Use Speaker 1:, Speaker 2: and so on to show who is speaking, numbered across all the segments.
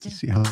Speaker 1: to see how.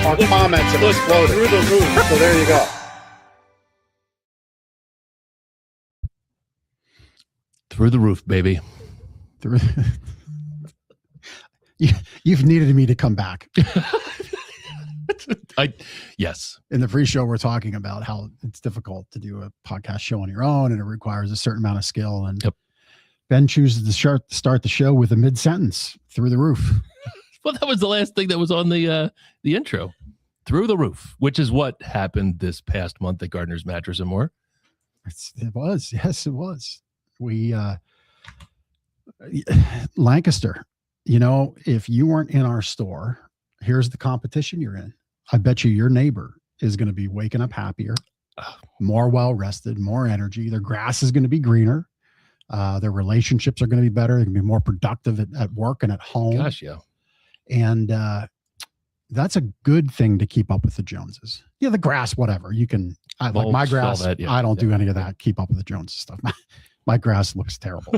Speaker 2: Our comments have exploded through the roof. So there you go.
Speaker 3: Through the roof, baby.
Speaker 1: You've needed me to come back.
Speaker 3: Yes.
Speaker 1: In the pre-show, we're talking about how it's difficult to do a podcast show on your own, and it requires a certain amount of skill. And Ben chooses to start the show with a mid-sentence, through the roof.
Speaker 3: Well, that was the last thing that was on the intro. Through the roof, which is what happened this past month at Gardner's Mattress and More.
Speaker 1: It was. Yes, it was. We, Lancaster, if you weren't in our store, here's the competition you're in. I bet you your neighbor is going to be waking up happier, more well-rested, more energy. Their grass is going to be greener. Their relationships are going to be better. They're going to be more productive at work and at home.
Speaker 3: Gosh, yeah.
Speaker 1: And that's a good thing to keep up with the Joneses. Yeah, the grass, whatever. You can, like my grass, I don't do any of that. Keep up with the Joneses stuff. My grass looks terrible.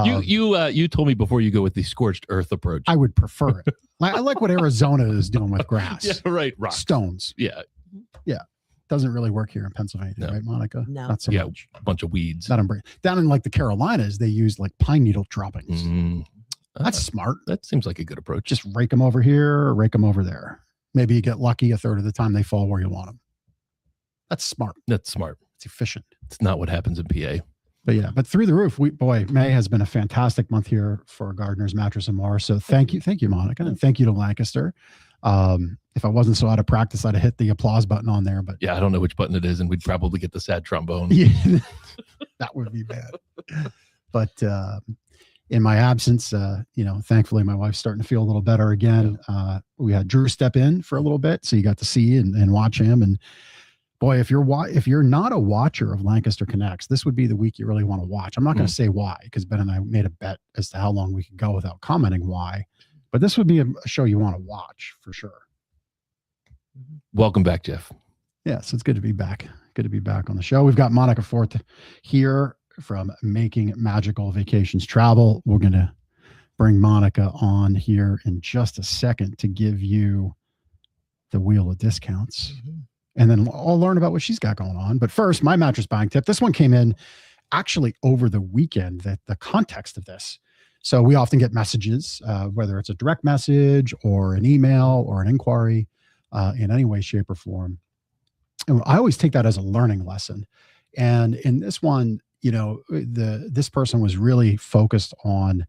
Speaker 3: You told me before you go with the scorched earth approach.
Speaker 1: I would prefer it. I like what Arizona is doing with grass.
Speaker 3: Yeah, right. Rocks.
Speaker 1: Stones.
Speaker 3: Yeah.
Speaker 1: Doesn't really work here in Pennsylvania, right, Monica?
Speaker 4: No.
Speaker 1: Not so much.
Speaker 3: A bunch of weeds.
Speaker 1: Down in like the Carolinas, they use like pine needle droppings. That's smart.
Speaker 3: That seems like a good approach.
Speaker 1: Just rake them over here or rake them over there. Maybe you get lucky a third of the time they fall where you want them. That's smart.
Speaker 3: That's smart.
Speaker 1: It's efficient.
Speaker 3: It's not what happens in PA.
Speaker 1: But through the roof, May has been a fantastic month here for Gardner's Mattress and More. So thank you, Monica, and thank you to Lancaster. If I wasn't so out of practice, I'd have hit the applause button on there. But
Speaker 3: yeah, I don't know which button it is, and we'd probably get the sad trombone.
Speaker 1: Yeah, that would be bad. But in my absence, thankfully my wife's starting to feel a little better again. We had Drew step in for a little bit, so you got to see and watch him. And boy, if you're not a watcher of Lancaster Connects, this would be the week you really want to watch. I'm not going to say why, because Ben and I made a bet as to how long we could go without commenting why. But this would be a show you want to watch for sure.
Speaker 3: Welcome back, Jeff.
Speaker 1: Yeah, so it's good to be back. Good to be back on the show. We've got Monica Forte here from Making Magical Vacations Travel. We're going to bring Monica on here in just a second to give you the wheel of discounts. And then I'll learn about what she's got going on. But first, my mattress buying tip. This one came in actually over the weekend, the context of this. So we often get messages, whether it's a direct message or an email or an inquiry in any way, shape, or form. And I always take that as a learning lesson. And in this one, this person was really focused on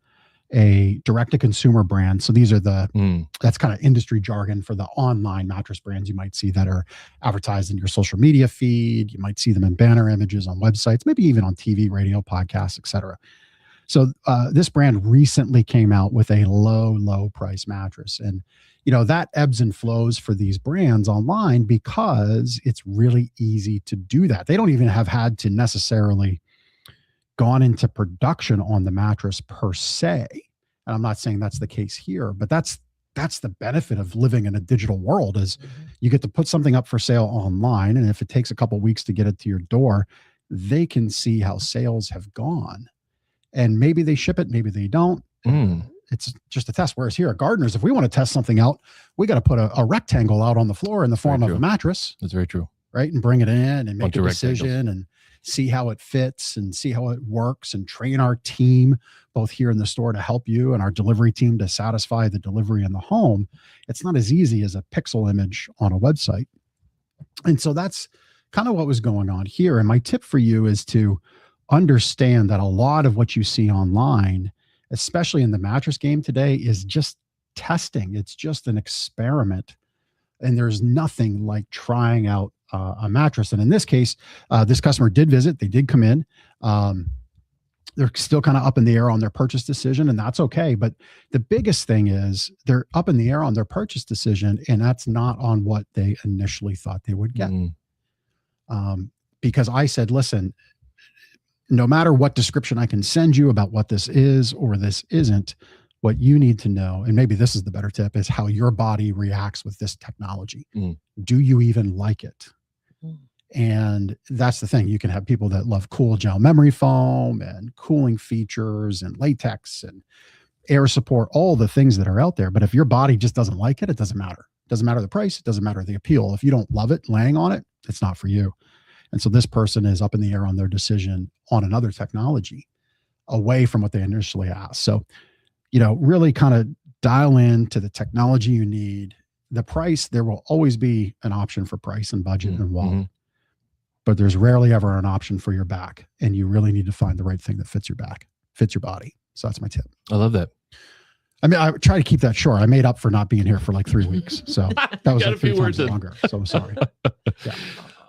Speaker 1: a direct-to-consumer brand. So these are that's kind of industry jargon for the online mattress brands you might see that are advertised in your social media feed. You might see them in banner images on websites, maybe even on TV, radio, podcasts, etc. So this brand recently came out with a low price mattress. And, that ebbs and flows for these brands online because it's really easy to do that. They don't even have had to necessarily gone into production on the mattress per se. And I'm not saying that's the case here, but that's the benefit of living in a digital world is you get to put something up for sale online. And if it takes a couple of weeks to get it to your door, they can see how sales have gone. And maybe they ship it, maybe they don't. It's just a test. Whereas here at Gardner's, if we want to test something out, we got to put a rectangle out on the floor in the form of a mattress.
Speaker 3: That's very true.
Speaker 1: Right. And bring it in and make a decision and see how it fits and see how it works and train our team, both here in the store to help you and our delivery team to satisfy the delivery in the home. It's not as easy as a pixel image on a website. And so that's kind of what was going on here. And my tip for you is to understand that a lot of what you see online especially in the mattress game today, is just testing. It's just an experiment. And there's nothing like trying out a mattress. And in this case, this customer did visit. They did come in. They're still kind of up in the air on their purchase decision, and that's okay. But the biggest thing is they're up in the air on their purchase decision, and that's not on what they initially thought they would get. Because I said, listen, no matter what description I can send you about what this is or this isn't, what you need to know, and maybe this is the better tip, is how your body reacts with this technology. Do you even like it? And that's the thing. You can have people that love cool gel memory foam and cooling features and latex and air support, all the things that are out there. But if your body just doesn't like it, it doesn't matter. It doesn't matter the price. It doesn't matter the appeal. If you don't love it, laying on it, it's not for you. And so this person is up in the air on their decision on another technology away from what they initially asked. So, really kind of dial in to the technology you need. The price, there will always be an option for price and budget and wallet. But there's rarely ever an option for your back. And you really need to find the right thing that fits your back, fits your body. So that's my tip.
Speaker 3: I love that.
Speaker 1: I mean, I try to keep that short. I made up for not being here for like 3 weeks. So that was like 3 times longer. So I'm sorry. Yeah.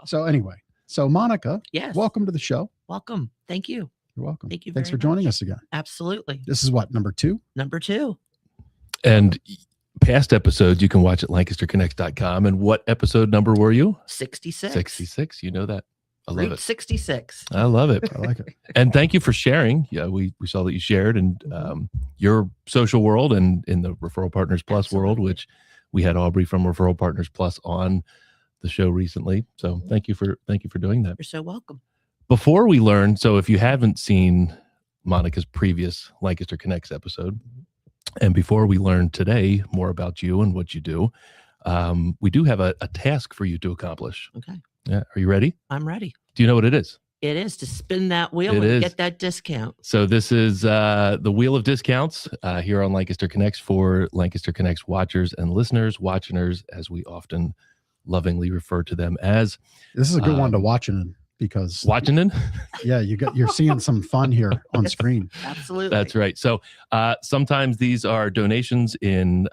Speaker 1: So anyway, so Monica, welcome to the show.
Speaker 4: Welcome. Thank you.
Speaker 1: You're welcome.
Speaker 4: Thank you.
Speaker 1: Thanks for joining us again.
Speaker 4: Absolutely.
Speaker 1: This is what, number 2?
Speaker 4: Number 2.
Speaker 3: And past episodes you can watch at lancasterconnects.com. And what episode number were you?
Speaker 4: 66.
Speaker 3: 66. You know that. I love it.
Speaker 4: 66.
Speaker 3: I love it.
Speaker 1: I like it.
Speaker 3: And thank you for sharing. Yeah, we saw that you shared and your social world and in the Referral Partners Plus world, which we had Aubrey from Referral Partners Plus on the show recently. So thank you for doing that.
Speaker 4: You're so welcome.
Speaker 3: Before we learn, so if you haven't seen Monica's previous Lancaster Connects episode, and before we learn today more about you and what you do, we do have a task for you to accomplish.
Speaker 4: Okay.
Speaker 3: Yeah. Are you ready?
Speaker 4: I'm ready.
Speaker 3: Do you know what it is?
Speaker 4: It is to spin that wheel and get that discount.
Speaker 3: So this is the wheel of discounts here on Lancaster Connects for Lancaster Connects watchers and listeners, watchiners, as we often lovingly refer to them as.
Speaker 1: This is a good one to watch in because
Speaker 3: watching in.
Speaker 1: Yeah, you're seeing some fun here on screen.
Speaker 4: Absolutely.
Speaker 3: That's right. So sometimes these are donations in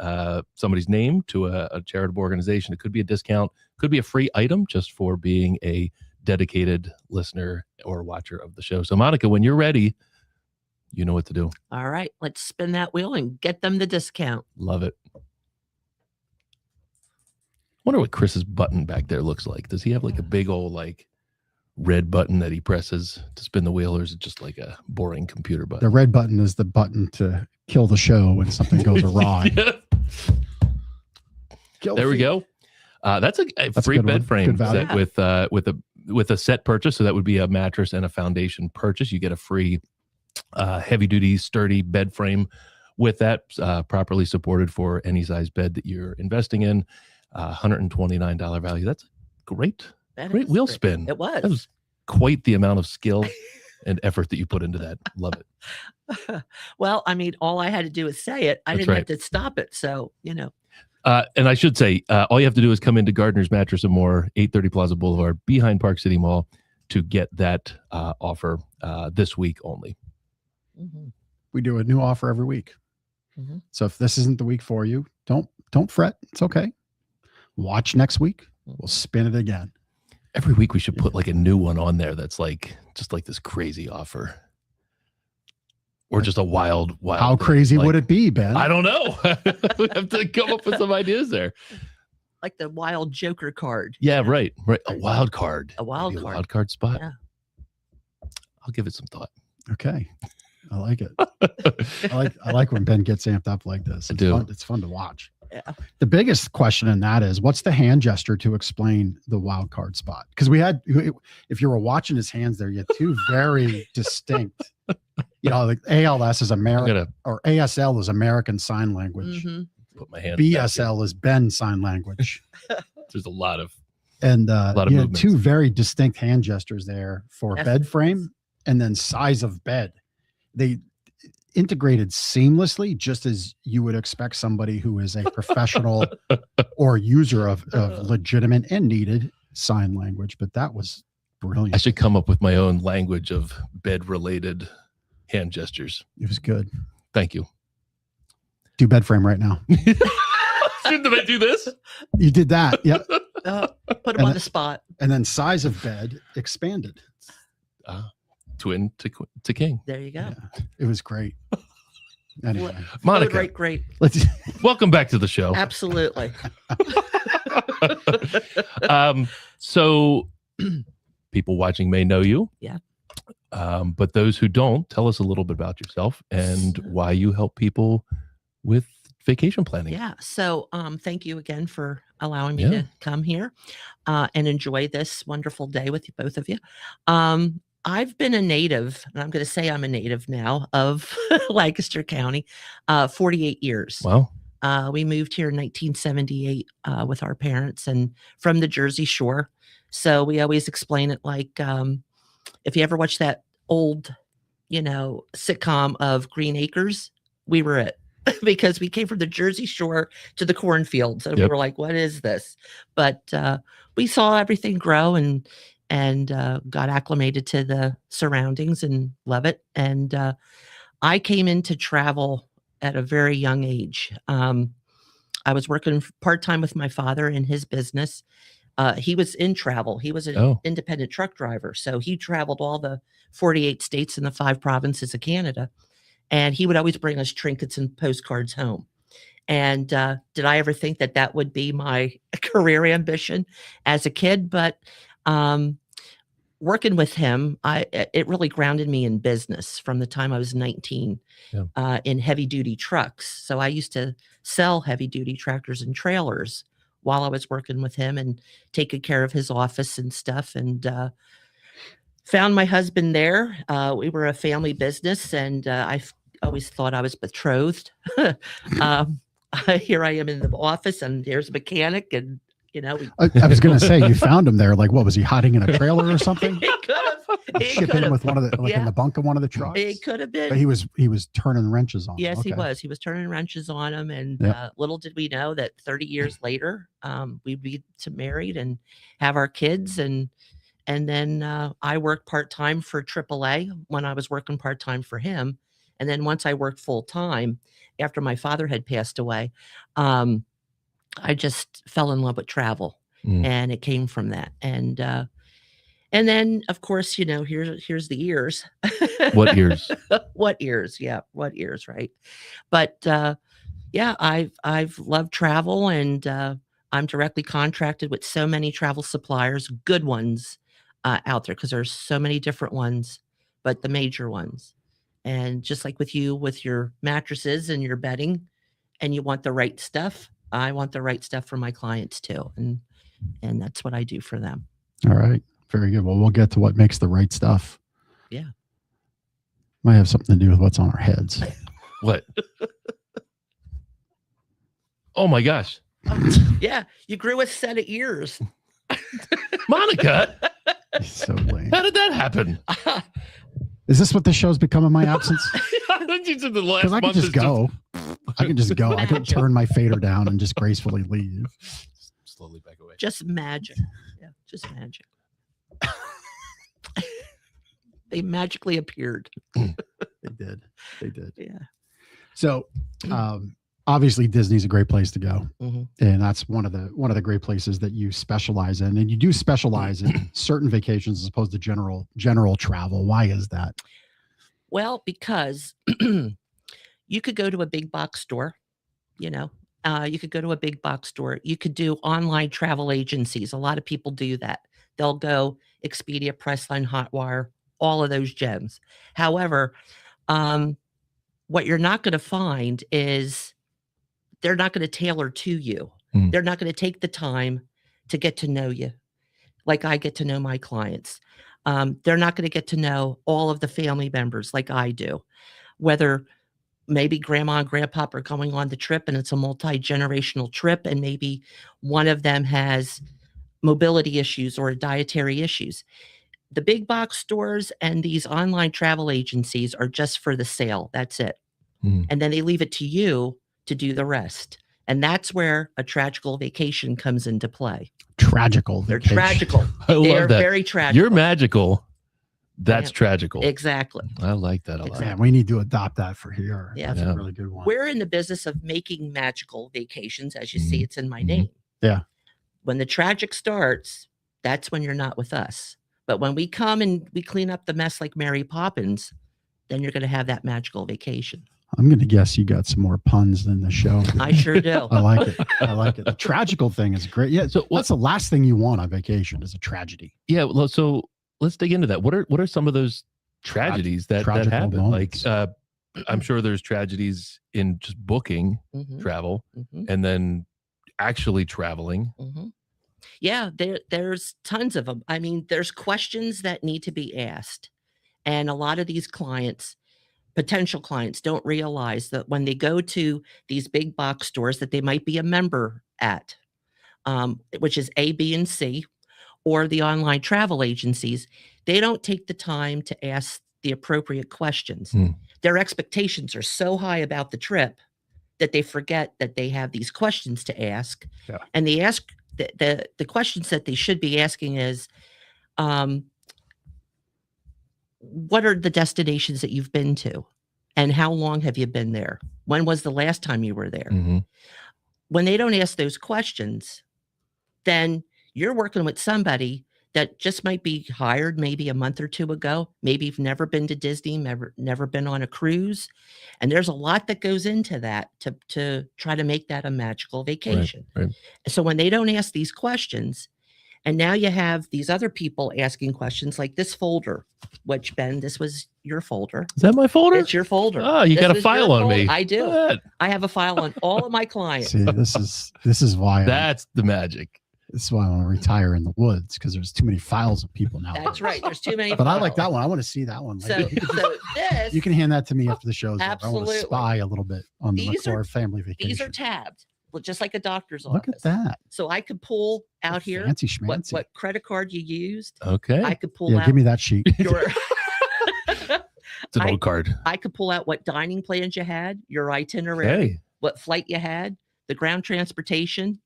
Speaker 3: somebody's name to a charitable organization. It could be a discount, could be a free item just for being a dedicated listener or watcher of the show. So Monica, when you're ready, you know what to do.
Speaker 4: All right, let's spin that wheel and get them the discount.
Speaker 3: Love it. Wonder what Chris's button back there looks like. Does he have like a big old like red button that he presses to spin the wheel, or is it just like a boring computer button?
Speaker 1: The red button is the button to kill the show when something goes awry.
Speaker 3: There we go. That's a free bed frame set with a set purchase. So that would be a mattress and a foundation purchase. You get a free heavy duty sturdy bed frame with that, properly supported for any size bed that you're investing in. $129 value. That's great. Great wheel spin.
Speaker 4: It was.
Speaker 3: That was quite the amount of skill and effort that you put into that. Love it.
Speaker 4: Well, I mean, all I had to do is say it. I didn't have to stop it. So,
Speaker 3: And I should say, all you have to do is come into Gardner's Mattress and More, 830 Plaza Boulevard, behind Park City Mall, to get that offer this week only.
Speaker 1: We do a new offer every week. So if this isn't the week for you, don't fret. It's okay. Watch next week. We'll spin it again.
Speaker 3: Every week we should put like a new one on there that's like just like this crazy offer. Or just a wild.
Speaker 1: How crazy would it be, Ben?
Speaker 3: I don't know. We have to come up with some ideas there.
Speaker 4: Like the wild Joker card.
Speaker 3: Yeah, right. A wild card.
Speaker 4: A wild
Speaker 3: Maybe
Speaker 4: card.
Speaker 3: A wild card spot.
Speaker 4: Yeah.
Speaker 3: I'll give it some thought.
Speaker 1: Okay. I like it. I like when Ben gets amped up like this. It's fun to watch.
Speaker 4: Yeah.
Speaker 1: The biggest question in that is, what's the hand gesture to explain the wild card spot? Because if you were watching his hands there, you had two very distinct, like ALS is American or ASL is American Sign Language.
Speaker 3: Put my hand.
Speaker 1: BSL is Ben Sign Language.
Speaker 3: There's a lot of
Speaker 1: movements. Two very distinct hand gestures there for bed frame and then size of bed. They integrated seamlessly, just as you would expect somebody who is a professional or user of legitimate and needed sign language. But that was brilliant.
Speaker 3: I should come up with my own language of bed related hand gestures.
Speaker 1: It was good.
Speaker 3: Thank you.
Speaker 1: Do bed frame right now.
Speaker 3: Did I do this?
Speaker 1: You did that. Yep.
Speaker 4: Put him on the spot.
Speaker 1: And then size of bed expanded.
Speaker 3: Twin to king.
Speaker 4: There you go.
Speaker 1: Yeah, it was great. Anyway,
Speaker 3: Monica,
Speaker 4: great.
Speaker 3: Welcome back to the show.
Speaker 4: Absolutely.
Speaker 3: So people watching may know you.
Speaker 4: Yeah.
Speaker 3: But those who don't, tell us a little bit about yourself and why you help people with vacation planning.
Speaker 4: Yeah. So thank you again for allowing me to come here and enjoy this wonderful day with you, both of you. I've been a native, and I'm going to say I'm a native now, of Lancaster County, 48 years.
Speaker 3: Wow.
Speaker 4: We moved here in 1978 with our parents and from the Jersey Shore. So we always explain it like, if you ever watch that old, sitcom of Green Acres, we were it. Because we came from the Jersey Shore to the cornfields, and we were like, what is this? But we saw everything grow and got acclimated to the surroundings and love it. And I came into travel at a very young age. I was working part-time with my father in his business. He was in travel. He was an independent truck driver. So he traveled all the 48 states and the 5 provinces of Canada. And he would always bring us trinkets and postcards home. And did I ever think that that would be my career ambition as a kid? But working with him, it really grounded me in business from the time I was 19 in heavy duty trucks. So I used to sell heavy duty tractors and trailers while I was working with him and taking care of his office and stuff. And found my husband there. We were a family business, and I always thought I was betrothed. Here I am in the office, and there's a mechanic, and
Speaker 1: I was going to say, you found him there. Like, what was he hiding in a trailer or something?
Speaker 4: He could have.
Speaker 1: Shipping him with one of the in the bunk of one of the trucks.
Speaker 4: It could have been.
Speaker 1: But he was turning wrenches on.
Speaker 4: Yes, he was. He was turning wrenches on him, and little did we know that 30 years later, we'd be married and have our kids, and then I worked part-time for AAA when I was working part-time for him. And then once I worked full-time after my father had passed away, I just fell in love with travel, and it came from that. And then, of course, here's the ears.
Speaker 3: What ears?
Speaker 4: What ears? Yeah, what ears, right? But I've loved travel, and I'm directly contracted with so many travel suppliers, good ones out there, because there's so many different ones, but the major ones. And just like with you, with your mattresses and your bedding, and you want the right stuff, I want the right stuff for my clients too. And that's what I do for them.
Speaker 1: All right. Very good. Well, we'll get to what makes the right stuff.
Speaker 4: Yeah.
Speaker 1: Might have something to do with what's on our heads.
Speaker 3: What? Oh my gosh.
Speaker 4: Yeah. You grew a set of ears.
Speaker 3: Monica.
Speaker 1: So lame.
Speaker 3: How did that happen?
Speaker 1: Is this what the show's become in my absence?
Speaker 3: I think you said the last
Speaker 1: I can
Speaker 3: month
Speaker 1: just
Speaker 3: is
Speaker 1: go. I can just go. I can turn my fader down and just gracefully leave.
Speaker 3: Slowly back away.
Speaker 4: Just magic. Yeah, just magic. They magically appeared.
Speaker 1: They did.
Speaker 4: Yeah.
Speaker 1: So, obviously, Disney's a great place to go,
Speaker 4: and
Speaker 1: that's one of the great places that you specialize in, and you do specialize in certain vacations as opposed to general travel. Why is that?
Speaker 4: Well, because you could go to a big box store, you could go to a big box store. You could do online travel agencies. A lot of people do that. They'll go Expedia, Priceline, Hotwire, all of those gems. However, what you're not going to find is they're not going to tailor to you. They're not going to take the time to get to know you like I get to know my clients. They're not going to get to know all of the family members like I do, whether maybe grandma and grandpa are going on the trip and it's a multi-generational trip, and maybe one of them has mobility issues or dietary issues. The big box stores and these online travel agencies are just for the sale. That's it. And then they leave it to you to do the rest. And that's where a tragical vacation comes into play.
Speaker 1: Tragical.
Speaker 4: They're tragical.
Speaker 3: I love
Speaker 4: They're
Speaker 3: that.
Speaker 4: very tragical.
Speaker 3: You're magical, That's tragical.
Speaker 4: Exactly.
Speaker 3: I like that a lot.
Speaker 1: Man, we need to adopt that for here.
Speaker 4: Yeah.
Speaker 1: That's a really good one.
Speaker 4: We're in the business of making magical vacations. As you see, it's in my name.
Speaker 1: Yeah.
Speaker 4: When the tragic starts, that's when you're not with us. But when we come and we clean up the mess like Mary Poppins, then you're going to have that magical vacation.
Speaker 1: I'm going to guess you got some more puns than the show.
Speaker 4: I sure do.
Speaker 1: I like it. I like it. The tragical thing is great. Yeah. So what's the last thing you want on vacation is a tragedy?
Speaker 3: Yeah. Well, so let's dig into that. What are some of those tragedies that happen?
Speaker 1: Moments.
Speaker 3: Like, I'm sure there's tragedies in just booking travel and then actually traveling.
Speaker 4: Yeah, there's tons of them. I mean, there's questions that need to be asked. And a lot of these clients, potential clients, don't realize that when they go to these big box stores that they might be a member at, which is A, B, and C, or the online travel agencies, they don't take the time to ask the appropriate questions. Their expectations are so high about the trip that they forget that they have these questions to ask.
Speaker 1: Yeah.
Speaker 4: And they ask the questions that they should be asking is, what are the destinations that you've been to? And how long have you been there? When was the last time you were there? When they don't ask those questions, then you're working with somebody that just might be hired maybe a month or two ago. Maybe you've never been to Disney, never been on a cruise. And there's a lot that goes into that to try to make that a magical vacation.
Speaker 3: Right.
Speaker 4: So when they don't ask these questions, and now you have these other people asking questions like this folder, which, Ben, this was your folder.
Speaker 3: Is that my folder?
Speaker 4: It's your folder.
Speaker 3: Oh, you got a file on me.
Speaker 4: I do.
Speaker 3: What?
Speaker 4: I have a file on all of my clients.
Speaker 1: See, this is why
Speaker 3: That's the magic.
Speaker 1: This is why I want to retire in the woods, because there's too many files of people now.
Speaker 4: That's right. There's too many.
Speaker 1: But I like that one. I want to see that one.
Speaker 4: So this,
Speaker 1: you can hand that to me after the show's over. I want to
Speaker 4: Absolutely.
Speaker 1: spy a little bit on the McClure family vacation.
Speaker 4: these are tabbed, just like a doctor's
Speaker 1: Look
Speaker 4: office.
Speaker 1: at that.
Speaker 4: So I could pull out here
Speaker 1: Fancy schmancy.
Speaker 4: what credit card you used.
Speaker 3: Okay.
Speaker 4: I could pull
Speaker 1: Yeah,
Speaker 4: out
Speaker 1: give me that sheet.
Speaker 4: your.
Speaker 3: It's an old card.
Speaker 4: I could pull out what dining plans you had, your itinerary,
Speaker 3: Okay.
Speaker 4: what flight you had, the ground transportation,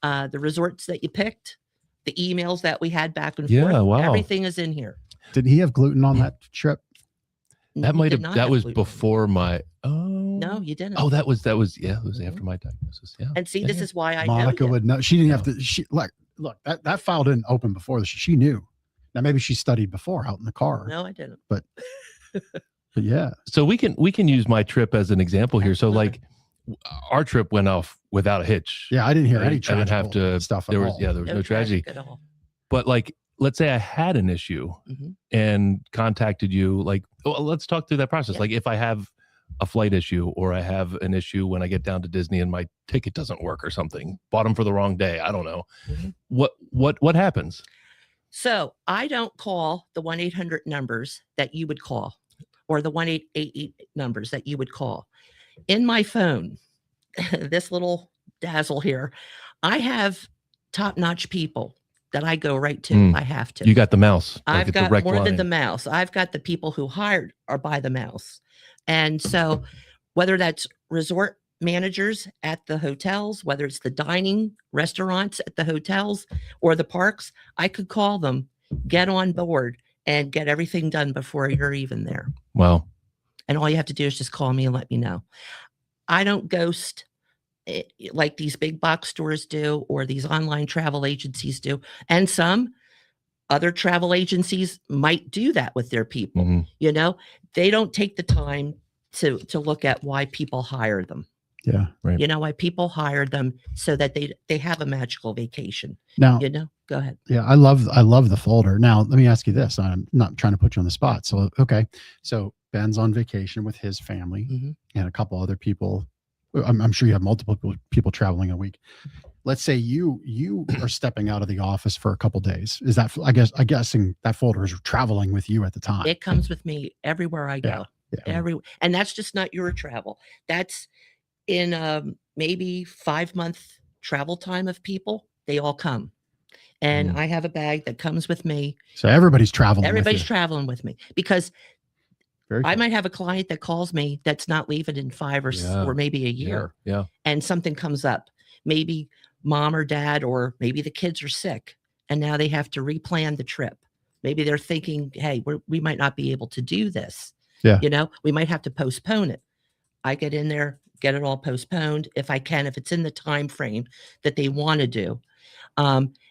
Speaker 4: the resorts that you picked, the emails that we had back and forth.
Speaker 3: Yeah, wow.
Speaker 4: Everything is in here.
Speaker 1: Did he have gluten on that trip?
Speaker 3: That
Speaker 4: You
Speaker 3: might
Speaker 4: did
Speaker 3: have
Speaker 4: not
Speaker 3: that
Speaker 4: have
Speaker 3: was
Speaker 4: gluten.
Speaker 3: before my
Speaker 4: No, you didn't.
Speaker 3: Oh, that was yeah, it was after my diagnosis. Yeah.
Speaker 4: And see,
Speaker 3: Yeah,
Speaker 4: this
Speaker 3: yeah.
Speaker 4: is why I
Speaker 1: Monica
Speaker 4: know you.
Speaker 1: would know. She didn't have to. She look that file didn't open before. She knew. Now maybe she studied before out in the car.
Speaker 4: No, I didn't.
Speaker 1: But yeah.
Speaker 3: So we can use my trip as an example here. So
Speaker 4: Absolutely.
Speaker 3: like our trip went off without a hitch.
Speaker 1: Yeah, I didn't hear
Speaker 3: Right?
Speaker 1: any
Speaker 3: I didn't
Speaker 1: tragical
Speaker 3: have to
Speaker 1: stuff at
Speaker 3: there was
Speaker 1: all.
Speaker 3: there was no tragedy.
Speaker 4: tragic at all.
Speaker 3: But like let's say I had an issue and contacted you, like, well, let's talk through that process.
Speaker 4: Yeah.
Speaker 3: Like if I have a flight issue or I have an issue when I get down to Disney and my ticket doesn't work or something, bought them for the wrong day. I don't know. What happens?
Speaker 4: So I don't call the 1-800 numbers that you would call or the 1-888 numbers that you would call. In my phone, this little dazzle here, I have top-notch people that I go right to. I have to.
Speaker 3: You got the mouse. Like
Speaker 4: I've
Speaker 3: a
Speaker 4: got
Speaker 3: direct
Speaker 4: more than
Speaker 3: line.
Speaker 4: the mouse. I've got the people who hired or by the mouse. And so whether that's resort managers at the hotels, whether it's the dining restaurants at the hotels or the parks, I could call them, get on board and get everything done before you're even there.
Speaker 3: Wow.
Speaker 4: And all you have to do is just call me and let me know. I don't ghost like these big box stores do or these online travel agencies do. And some other travel agencies might do that with their people. You know, they don't take the time to look at why people hire them.
Speaker 1: Yeah.
Speaker 3: Right.
Speaker 4: You know, why people hire them so that they have a magical vacation.
Speaker 1: Now,
Speaker 4: You know, go ahead.
Speaker 1: yeah, I love the folder. Now, let me ask you this. I'm not trying to put you on the spot. So, okay. So Ben's on vacation with his family and a couple other people. I'm sure you have multiple people traveling a week. Let's say you are stepping out of the office for a couple days. Is that, I'm guessing that folder is traveling with you at the time.
Speaker 4: It comes with me everywhere I go.
Speaker 1: Yeah.
Speaker 4: And that's just not your travel. That's in maybe 5-month travel time of people. They all come. And I have a bag that comes with me.
Speaker 1: So everybody's traveling.
Speaker 4: Everybody's
Speaker 1: with you.
Speaker 4: traveling with me because
Speaker 1: Very
Speaker 4: I
Speaker 1: cool.
Speaker 4: might have a client that calls me that's not leaving in 5 or maybe a year.
Speaker 3: Yeah.
Speaker 4: And something comes up. Maybe mom or dad, or maybe the kids are sick and now they have to replan the trip. Maybe they're thinking, hey, we might not be able to do this.
Speaker 1: Yeah.
Speaker 4: We might have to postpone it. I get in there, get it all postponed if I can, if it's in the time frame that they want to do.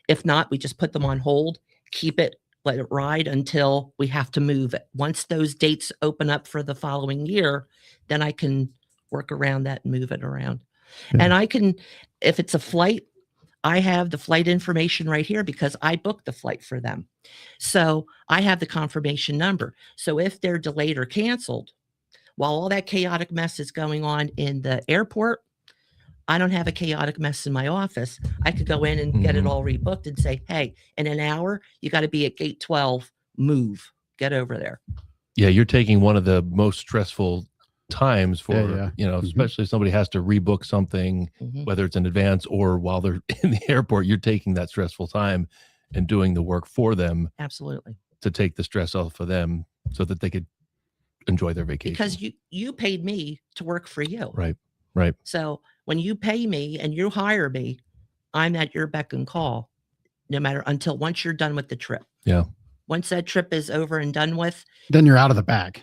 Speaker 4: If not, we just put them on hold, keep it, let it ride until we have to move it. Once those dates open up for the following year, then I can work around that and move it around. Yeah. And I can, if it's a flight, I have the flight information right here because I booked the flight for them. So I have the confirmation number. So if they're delayed or canceled, while all that chaotic mess is going on in the airport, I don't have a chaotic mess in my office. I could go in and get it all rebooked and say, hey, in an hour, you got to be at gate 12, move, get over there.
Speaker 3: Yeah, you're taking one of the most stressful times for, especially if somebody has to rebook something, whether it's in advance or while they're in the airport, you're taking that stressful time and doing the work for them.
Speaker 4: Absolutely.
Speaker 3: To take the stress off of them so that they could enjoy their vacation.
Speaker 4: Because you paid me to work for you.
Speaker 3: Right.
Speaker 4: So when you pay me and you hire me, I'm at your beck and call, no matter once you're done with the trip.
Speaker 3: Yeah.
Speaker 4: Once that trip is over and done with,
Speaker 1: then you're out of the bag.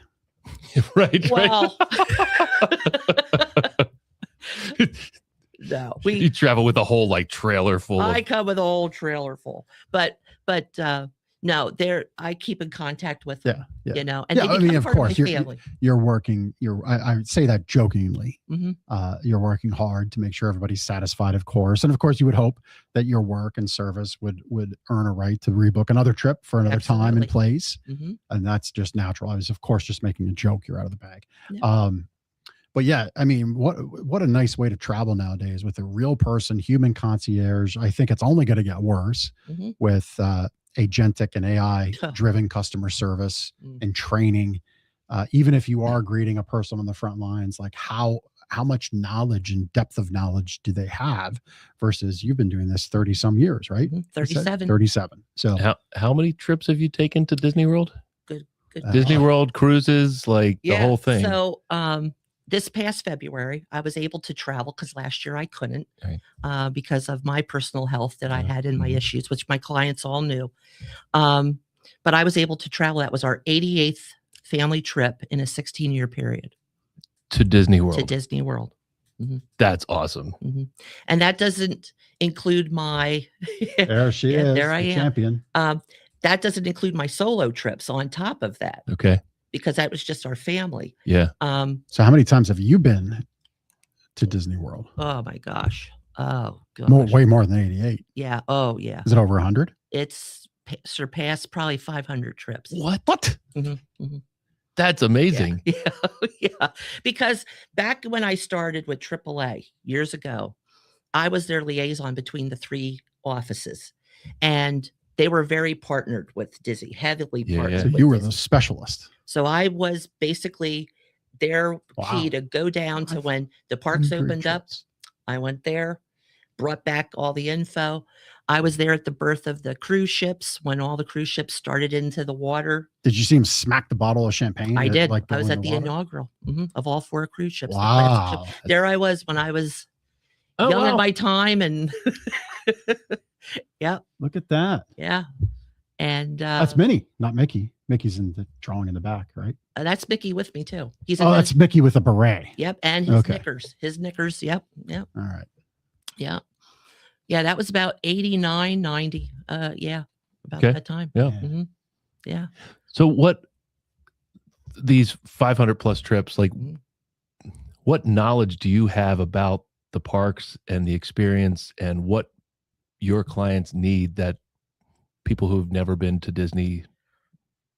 Speaker 3: Right.
Speaker 4: Well, no,
Speaker 3: you travel with a whole trailer full.
Speaker 4: I come with a whole trailer full, but no, I keep in contact with them, and they become part of my family.
Speaker 1: You're working. I say that jokingly. You're working hard to make sure everybody's satisfied, of course, and of course, you would hope that your work and service would earn a right to rebook another trip for another time and place, and that's just natural. I was, of course, just making a joke. You're out of the bag. Yeah. But yeah, I mean, what a nice way to travel nowadays with a real person, human concierge. I think it's only going to get worse with agentic and AI driven customer service and training. Even if you are greeting a person on the front lines, like how much knowledge and depth of knowledge do they have versus you've been doing this 30 some years, right? 37. So
Speaker 3: how many trips have you taken to Disney World?
Speaker 4: Good.
Speaker 3: Disney World cruises, the whole thing.
Speaker 4: So, this past February, I was able to travel because last year I couldn't because of my personal health that I had and my issues, which my clients all knew. But I was able to travel. That was our 88th family trip in a 16-year period.
Speaker 3: To Disney World.
Speaker 4: To Disney World.
Speaker 3: That's awesome.
Speaker 4: And that doesn't include my...
Speaker 1: There she is,
Speaker 4: there I am.
Speaker 1: Champion.
Speaker 4: That doesn't include my solo trips on top of that.
Speaker 3: Okay.
Speaker 4: Because that was just our family.
Speaker 3: Yeah.
Speaker 1: So how many times have you been to Disney World?
Speaker 4: Oh my gosh. Oh gosh.
Speaker 1: Way more than 88.
Speaker 4: Yeah. Oh yeah.
Speaker 1: Is it over 100?
Speaker 4: It's surpassed probably 500 trips.
Speaker 3: What? That's amazing.
Speaker 4: Yeah. Because back when I started with AAA years ago, I was their liaison between the three offices, and they were very partnered with Disney, heavily partnered.
Speaker 1: So you were the specialist.
Speaker 4: So I was basically their key to go down to when the parks opened up. I went there, brought back all the info. I was there at the birth of the cruise ships when all the cruise ships started into the water.
Speaker 1: Did you see him smack the bottle of champagne?
Speaker 4: I did. I was at the inaugural of all 4 cruise ships.
Speaker 1: Wow.
Speaker 4: There I was when I was young in my time. And yeah.
Speaker 1: Look at that.
Speaker 4: Yeah. And
Speaker 1: that's Minnie, not Mickey. Mickey's in the drawing in the back, right?
Speaker 4: That's Mickey with me too.
Speaker 1: That's Mickey with a beret.
Speaker 4: Yep, and his knickers. His knickers. Yep.
Speaker 1: All right.
Speaker 4: Yeah. Yeah, that was about 89, 90. About that time.
Speaker 3: Yeah.
Speaker 4: Yeah.
Speaker 3: So what these 500 plus trips, what knowledge do you have about the parks and the experience and what your clients need that people who've never been to Disney,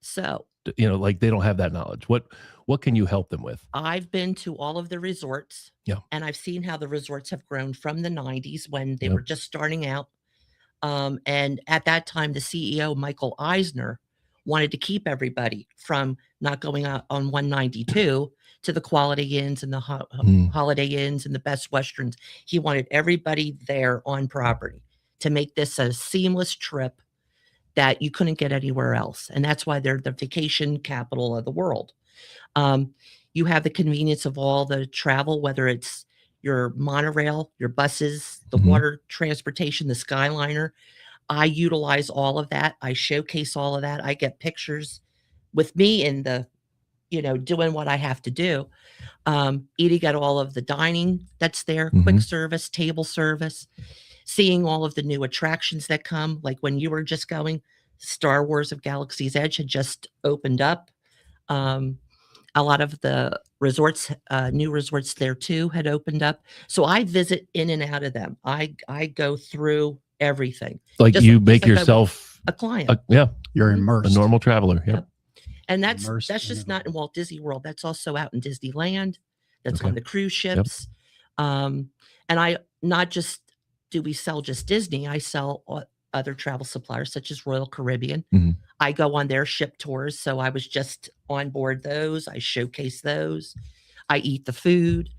Speaker 4: so
Speaker 3: they don't have that knowledge? What can you help them with?
Speaker 4: I've been to all of the resorts, and I've seen how the resorts have grown from the 90s when they were just starting out. And at that time, the CEO, Michael Eisner, wanted to keep everybody from not going out on 192 to the Quality Inns and the Holiday Inns and the Best Westerns. He wanted everybody there on property to make this a seamless trip that you couldn't get anywhere else. And that's why they're the vacation capital of the world. You have the convenience of all the travel, whether it's your monorail, your buses, the water transportation, the Skyliner. I utilize all of that. I showcase all of that. I get pictures with me in the, doing what I have to do. Eating at all of the dining that's there, quick service, table service, seeing all of the new attractions that come. Like when you were just going, Star Wars of Galaxy's Edge had just opened up. A lot of the resorts, new resorts there too, had opened up. So I visit in and out of them. I go through everything.
Speaker 3: Like you make yourself
Speaker 4: a client.
Speaker 1: You're immersed.
Speaker 3: A normal traveler. Yep.
Speaker 4: And that's just not in Walt Disney World. That's also out in Disneyland. That's on the cruise ships. And I not just do we sell just Disney. I sell other travel suppliers such as Royal Caribbean. I go on their ship tours. So I was just on board those. I showcase those. I eat the food,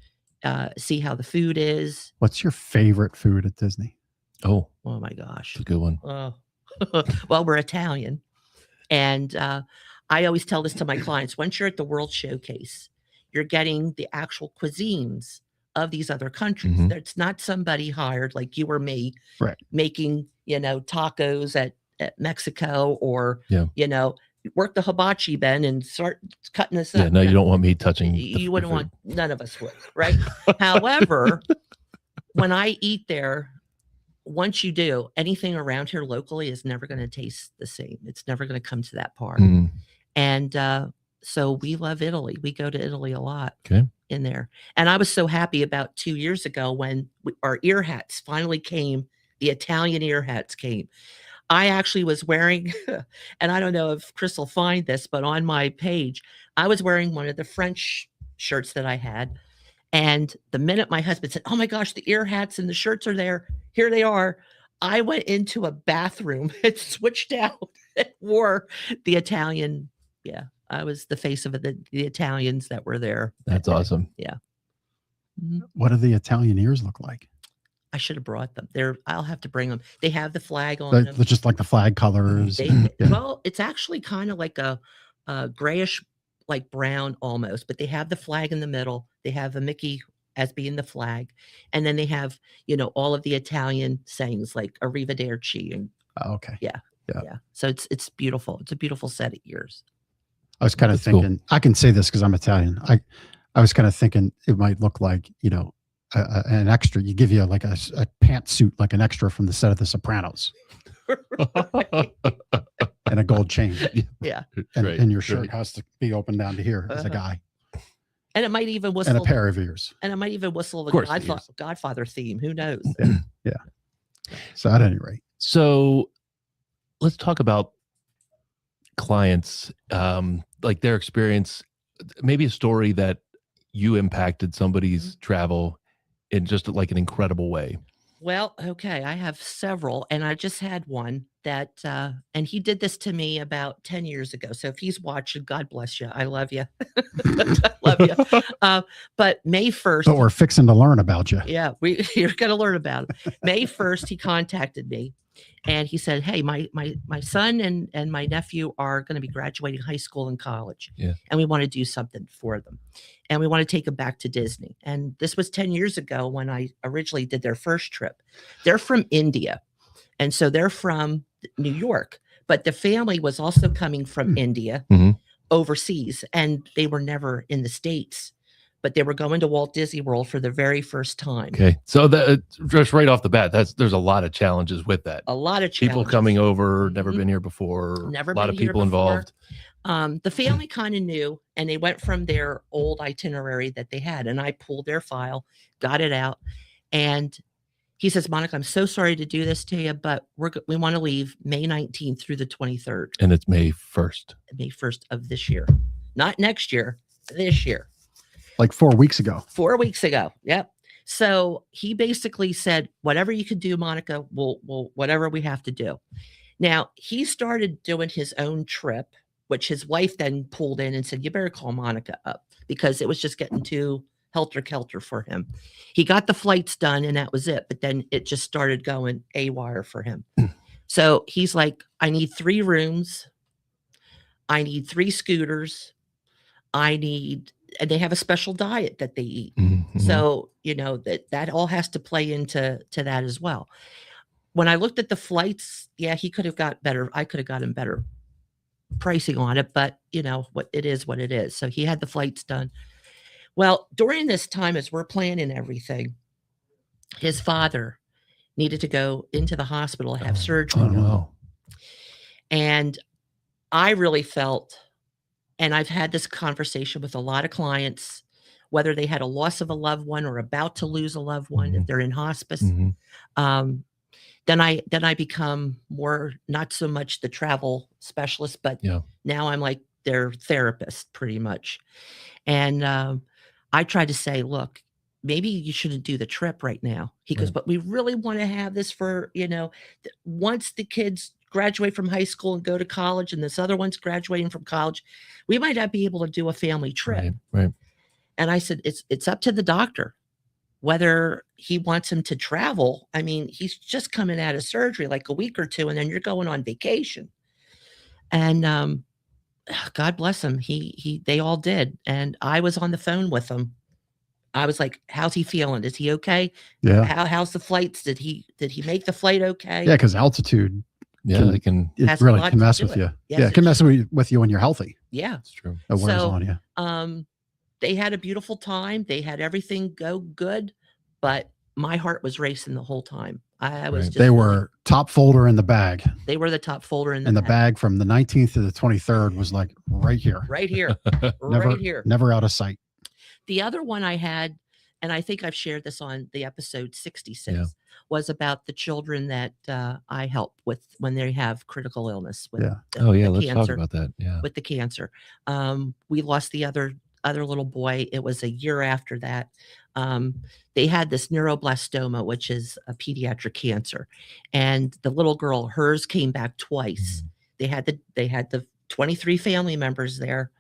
Speaker 4: see how the food is.
Speaker 1: What's your favorite food at Disney?
Speaker 3: Oh
Speaker 4: my gosh.
Speaker 3: That's a good one.
Speaker 4: Well, we're Italian. And I always tell this to my clients. Once you're at the World Showcase, you're getting the actual cuisines of these other countries. It's not somebody hired like you or me making, tacos at Mexico or, work the hibachi bin and start cutting this up.
Speaker 3: No, you don't want me touching.
Speaker 4: You wouldn't want, none of us would, right? However, when I eat there, once you do, anything around here locally is never going to taste the same. It's never going to come to that par. And so we love Italy. We go to Italy a lot in there. And I was so happy about 2 years ago when our ear hats finally came. The Italian ear hats came. I actually was wearing, and I don't know if Chris will find this, but on my page, I was wearing one of the French shirts that I had. And the minute my husband said, "Oh my gosh, the ear hats and the shirts are there. Here they are." I went into a bathroom and switched out and wore the Italian. Yeah, I was the face of the Italians that were there.
Speaker 3: That's awesome.
Speaker 4: Yeah.
Speaker 1: What do the Italian ears look like?
Speaker 4: I should have brought them. I'll have to bring them. They have the flag on them.
Speaker 1: Just like the flag colors.
Speaker 4: Well, it's actually kind of like a grayish, like brown almost, but they have the flag in the middle. They have a Mickey as being the flag. And then they have, all of the Italian sayings like Arrivederci. And Yeah. So it's beautiful. It's a beautiful set of ears.
Speaker 1: I was kind of thinking, I can say this because I'm Italian. I was kind of thinking it might look like, an extra. You give you like a pantsuit, like an extra from the set of The Sopranos. And a gold chain.
Speaker 4: Yeah.
Speaker 1: And your shirt has to be open down to here as a guy.
Speaker 4: And it might even whistle.
Speaker 1: And a pair of ears.
Speaker 4: And it might even whistle the Godfather theme. Who knows?
Speaker 1: Yeah. So at any rate.
Speaker 3: So let's talk about clients, like their experience, maybe a story that you impacted somebody's travel in just like an incredible way.
Speaker 4: Well, okay. I have several, and I just had one that, and he did this to me about 10 years ago. So if he's watching, God bless you. I love you. I love you. But May 1st.
Speaker 1: But we're fixing to learn about you.
Speaker 4: Yeah, you're going to learn about it. May 1st, he contacted me and he said, "Hey, my son and my nephew are going to be graduating high school and college.
Speaker 3: Yeah.
Speaker 4: And we want to do something for them. And we want to take them back to Disney." And this was 10 years ago when I originally did their first trip. They're from India. And so they're from New York, but the family was also coming from India overseas, and they were never in the States, but they were going to Walt Disney World for the very first time.
Speaker 3: Okay. So just right off the bat, there's a lot of challenges with that.
Speaker 4: A lot of challenges.
Speaker 3: People coming over, never been here before, a lot of people involved.
Speaker 4: The family kind of knew, and they went from their old itinerary that they had, and I pulled their file, got it out, and he says, "Monica, I'm so sorry to do this to you, but we want to leave May 19th through the 23rd.
Speaker 3: And it's May 1st.
Speaker 4: May 1st of this year. Not next year, this year.
Speaker 1: Like 4 weeks ago.
Speaker 4: 4 weeks ago. Yep. So he basically said, "Whatever you could do, Monica, we'll whatever we have to do." Now, he started doing his own trip, which his wife then pulled in and said, "You better call Monica up," because it was just getting too helter-kelter for him. He got the flights done and that was it. But then it just started going haywire for him. So he's like, "I need 3 rooms. I need 3 scooters. and they have a special diet that they eat." So, that all has to play into that as well. when I looked at the flights, yeah, he could have got better. I could have gotten better pricing on it, but what it is. So he had the flights done. Well, during this time, as we're planning everything, his father needed to go into the hospital to have surgery.
Speaker 3: Oh, no.
Speaker 4: And I really felt, and I've had this conversation with a lot of clients, whether they had a loss of a loved one or about to lose a loved one, if they're in hospice, then I become more, not so much the travel specialist, but now I'm like their therapist pretty much. And I tried to say, look, maybe you shouldn't do the trip right now. He goes, but we really want to have this for, once the kids graduate from high school and go to college, and this other one's graduating from college, we might not be able to do a family trip.
Speaker 3: Right.
Speaker 4: And I said, it's up to the doctor whether he wants him to travel. I mean, he's just coming out of surgery like a week or two, and then you're going on vacation. And God bless him. They all did. And I was on the phone with him. I was like, how's he feeling? Is he okay?
Speaker 1: Yeah.
Speaker 4: How's the flights? Did he make the flight okay?
Speaker 1: Yeah, because altitude.
Speaker 3: It
Speaker 1: really can mess with you. Yes, it can mess with you when you're healthy.
Speaker 4: Yeah,
Speaker 3: it's true.
Speaker 1: It wears on you.
Speaker 4: They had a beautiful time. They had everything go good, but my heart was racing the whole time. I was.
Speaker 1: They were top folder in the bag.
Speaker 4: They were the top folder in the
Speaker 1: bag. And the bag from the 19th to the 23rd was like right here.
Speaker 4: Right here.
Speaker 1: Right here. Never out of sight.
Speaker 4: The other one I had, and I think I've shared this on the episode 66, was about the children that I help with when they have critical illness. With
Speaker 3: let's talk about that. Yeah.
Speaker 4: With the cancer. We lost the other little boy. It was a year after that. They had this neuroblastoma, which is a pediatric cancer. And the little girl, hers came back twice. They had the 23 family members there.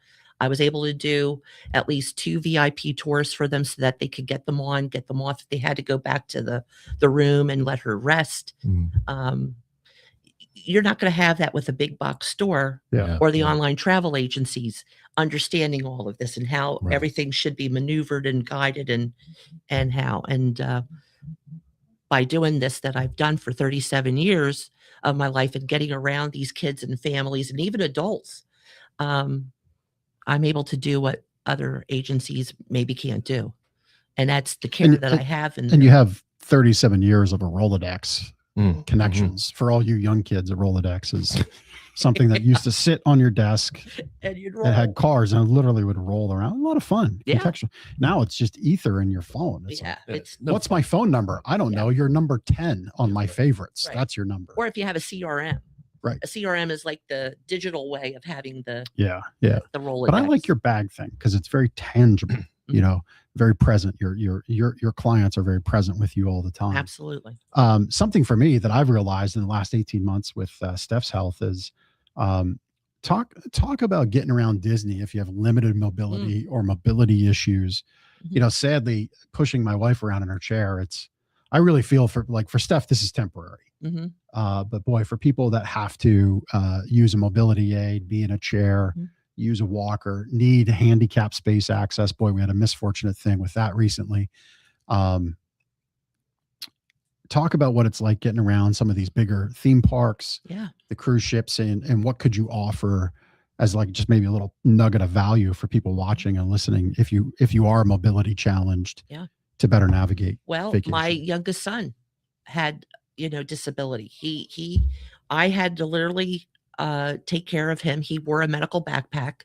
Speaker 4: I was able to do at least 2 VIP tours for them so that they could get them on, get them off. They had to go back to the room and let her rest. You're not going to have that with a big box store or the online travel agencies, understanding all of this and how everything should be maneuvered and guided and how. And by doing this that I've done for 37 years of my life and getting around these kids and families and even adults, I'm able to do what other agencies maybe can't do. And that's the care that I have.
Speaker 1: And you have 37 years of a Rolodex connections. For all you young kids, a Rolodex is something that used to sit on your desk
Speaker 4: and you'd roll.
Speaker 1: It had cars and it literally would roll around. A lot of fun. Contextual. Now it's just ether in your phone. It's what's my phone number? I don't know. You're number 10 on my favorites. Right. That's your number.
Speaker 4: Or if you have a CRM.
Speaker 1: Right.
Speaker 4: A CRM is like the digital way of having the Rolodex.
Speaker 1: But I like your bag thing because it's very tangible, very present. Your clients are very present with you all the time.
Speaker 4: Absolutely.
Speaker 1: Something for me that I've realized in the last 18 months with Steph's health is talk about getting around Disney if you have limited mobility or mobility issues. Sadly, pushing my wife around in her chair, I really feel for Steph, this is temporary. But boy, for people that have to use a mobility aid, be in a chair, use a walker, need handicap space access. Boy, we had a misfortunate thing with that recently. Talk about what it's like getting around some of these bigger theme parks, the cruise ships, and what could you offer as just maybe a little nugget of value for people watching and listening if you are mobility challenged to better navigate.
Speaker 4: Well, vacation. My youngest son had disability. I had to literally take care of him. He wore a medical backpack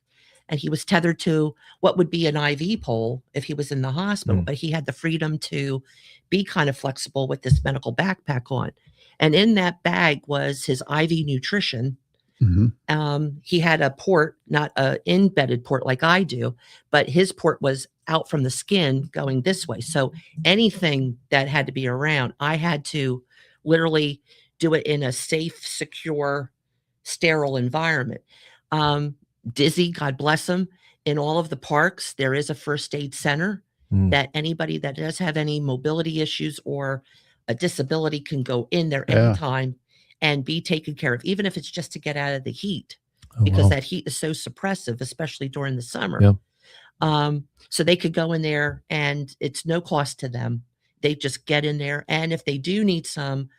Speaker 4: and he was tethered to what would be an IV pole if he was in the hospital, but he had the freedom to be kind of flexible with this medical backpack on. And in that bag was his IV nutrition. He had a port, not an embedded port like I do, but his port was out from the skin going this way. So anything that had to be around, I had to literally do it in a safe, secure, sterile environment. Dizzy, God bless him, in all of the parks, there is a first aid center that anybody that does have any mobility issues or a disability can go in there anytime and be taken care of, even if it's just to get out of the heat, because that heat is so suppressive, especially during the summer. So they could go in there and it's no cost to them. They just get in there. And if they do need some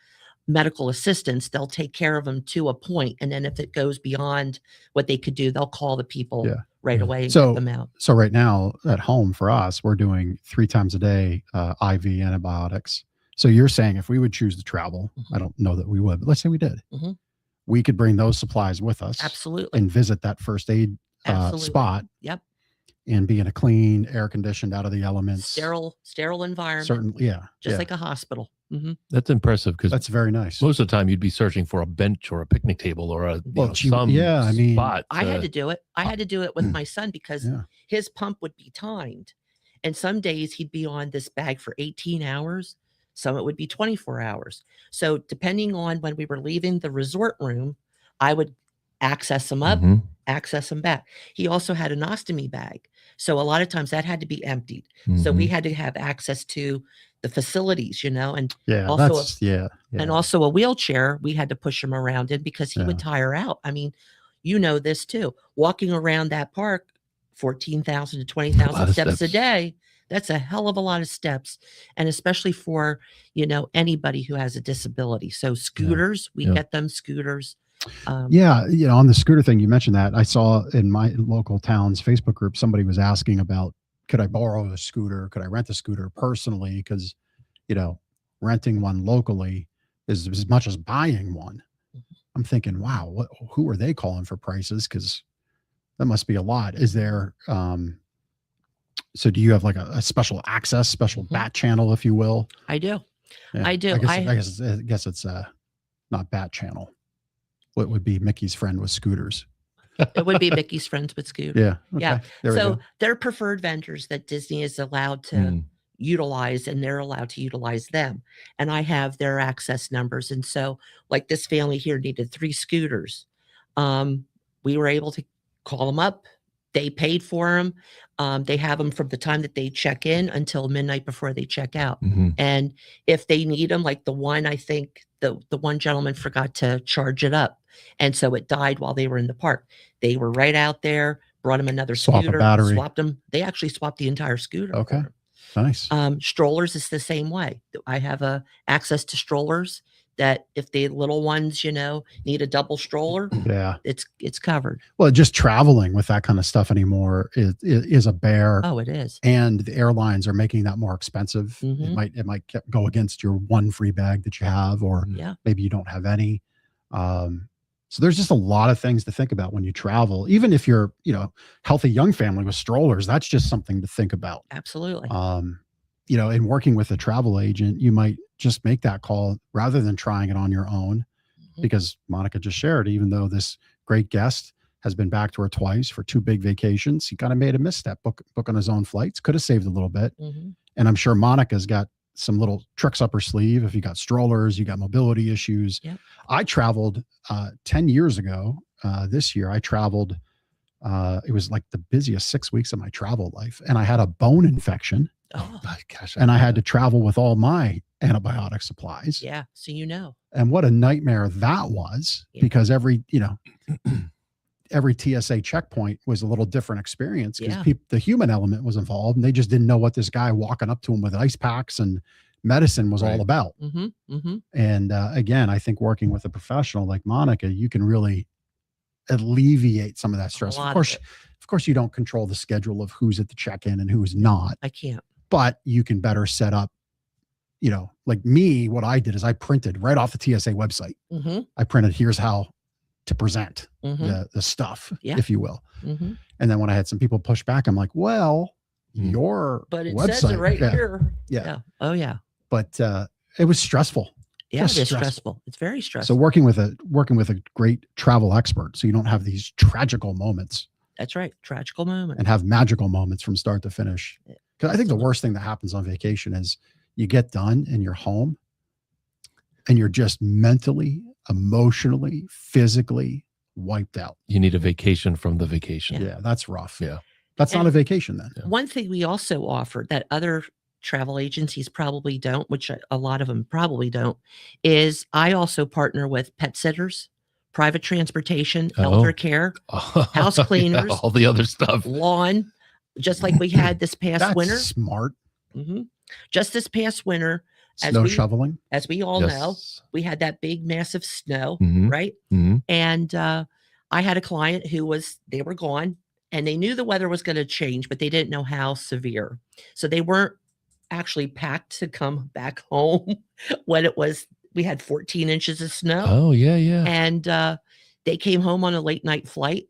Speaker 4: medical assistance, they'll take care of them to a point, and then if it goes beyond what they could do, they'll call the people right away and get them out.
Speaker 1: So right now at home for us, we're doing 3 times a day IV antibiotics. So you're saying if we would choose to travel, I don't know that we would, but let's say we did, we could bring those supplies with us,
Speaker 4: absolutely,
Speaker 1: and visit that first aid spot.
Speaker 4: Yep.
Speaker 1: And be in a clean, air conditioned, out of the elements,
Speaker 4: sterile environment.
Speaker 1: Certainly,
Speaker 4: just like a hospital.
Speaker 3: That's impressive because
Speaker 1: that's very nice.
Speaker 3: Most of the time, you'd be searching for a bench or a picnic table or a some spot.
Speaker 4: I had to do it. I had to do it with my son because his pump would be timed, and some days he'd be on this bag for 18 hours. Some it would be 24 hours. So depending on when we were leaving the resort room, I would access him up, access him back. He also had an ostomy bag. So a lot of times that had to be emptied. So we had to have access to the facilities, and and also a wheelchair we had to push him around in because he would tire out. I mean, this too. Walking around that park, 14,000 to 20,000 steps a day. That's a hell of a lot of steps. And especially for, anybody who has a disability. So scooters, we get them scooters.
Speaker 1: On the scooter thing, you mentioned that. I saw in my local town's Facebook group, somebody was asking about, could I borrow a scooter? Could I rent a scooter personally? Because, renting one locally is as much as buying one. I'm thinking, wow, who are they calling for prices? Because that must be a lot. Is there, so do you have like a special access, special bat channel, if you will?
Speaker 4: I do.
Speaker 1: Yeah,
Speaker 4: I do.
Speaker 1: I guess it's not bat channel. What would be Mickey's friend with scooters?
Speaker 4: It would be Mickey's friends with scooters.
Speaker 1: Yeah. Okay.
Speaker 4: Yeah.
Speaker 1: So
Speaker 4: they're preferred vendors that Disney is allowed to utilize, and they're allowed to utilize them. And I have their access numbers. And so like this family here needed 3 scooters. We were able to call them up. They paid for them. They have them from the time that they check in until midnight before they check out. And if they need them, like the one, I think the one gentleman forgot to charge it up. And so it died while they were in the park. They were right out there, brought him another scooter, swapped them. They actually swapped the entire scooter.
Speaker 1: Okay. Nice.
Speaker 4: Strollers is the same way. I have access to strollers that if the little ones, need a double stroller, it's covered.
Speaker 1: Well, just traveling with that kind of stuff anymore is a bear.
Speaker 4: Oh, it is.
Speaker 1: And the airlines are making that more expensive. It might go against your one free bag that you have, or maybe you don't have any. So there's just a lot of things to think about when you travel. Even if you're, healthy young family with strollers, that's just something to think about.
Speaker 4: Absolutely.
Speaker 1: In working with a travel agent, you might just make that call rather than trying it on your own, because Monica just shared, even though this great guest has been back to her twice for 2 big vacations, he kind of made a misstep, book on his own flights, could have saved a little bit. And I'm sure Monica's got some little tricks up her sleeve. If you got strollers, you got mobility issues.
Speaker 4: Yep.
Speaker 1: I traveled 10 years ago. This year I traveled, it was like the busiest 6 weeks of my travel life. And I had a bone infection.
Speaker 4: Oh
Speaker 3: gosh.
Speaker 1: And I had to travel with all my antibiotic supplies.
Speaker 4: Yeah. So,
Speaker 1: and what a nightmare that was, because every TSA checkpoint was a little different experience, because the human element was involved, and they just didn't know what this guy walking up to him with ice packs and medicine was all about. And again, I think working with a professional like Monica, you can really alleviate some of that stress. Of course, you don't control the schedule of who's at the check-in and who's not.
Speaker 4: I can't.
Speaker 1: But you can better set up, like me, what I did is I printed right off the TSA website. I printed, here's how to present the stuff, if you will. And then when I had some people push back, I'm like, well, your
Speaker 4: but it
Speaker 1: website
Speaker 4: says it right here.
Speaker 1: Yeah.
Speaker 4: Oh yeah.
Speaker 1: But it was stressful.
Speaker 4: Yeah, it is stressful. It's very stressful.
Speaker 1: So working with a great travel expert, so you don't have these tragical moments.
Speaker 4: That's right. Tragical moments.
Speaker 1: And have magical moments from start to finish. Because I think the worst thing that happens on vacation is you get done and you're home and you're just mentally, emotionally, physically wiped out.
Speaker 3: You need a vacation from the vacation.
Speaker 1: Yeah, that's rough. Yeah. That's not a vacation then.
Speaker 4: One thing we also offer that other travel agencies probably don't, which a lot of them probably don't, is I also partner with pet sitters, private transportation, elder care, house cleaners,
Speaker 3: all the other stuff,
Speaker 4: lawn, just like we had this past winter.
Speaker 1: Smart.
Speaker 4: Just this past winter,
Speaker 1: Snow shoveling.
Speaker 4: As we all know, we had that big, massive snow, right? And I had a client they were gone, and they knew the weather was going to change, but they didn't know how severe. So they weren't actually packed to come back home when we had 14 inches of snow.
Speaker 3: Oh, yeah.
Speaker 4: And they came home on a late night flight.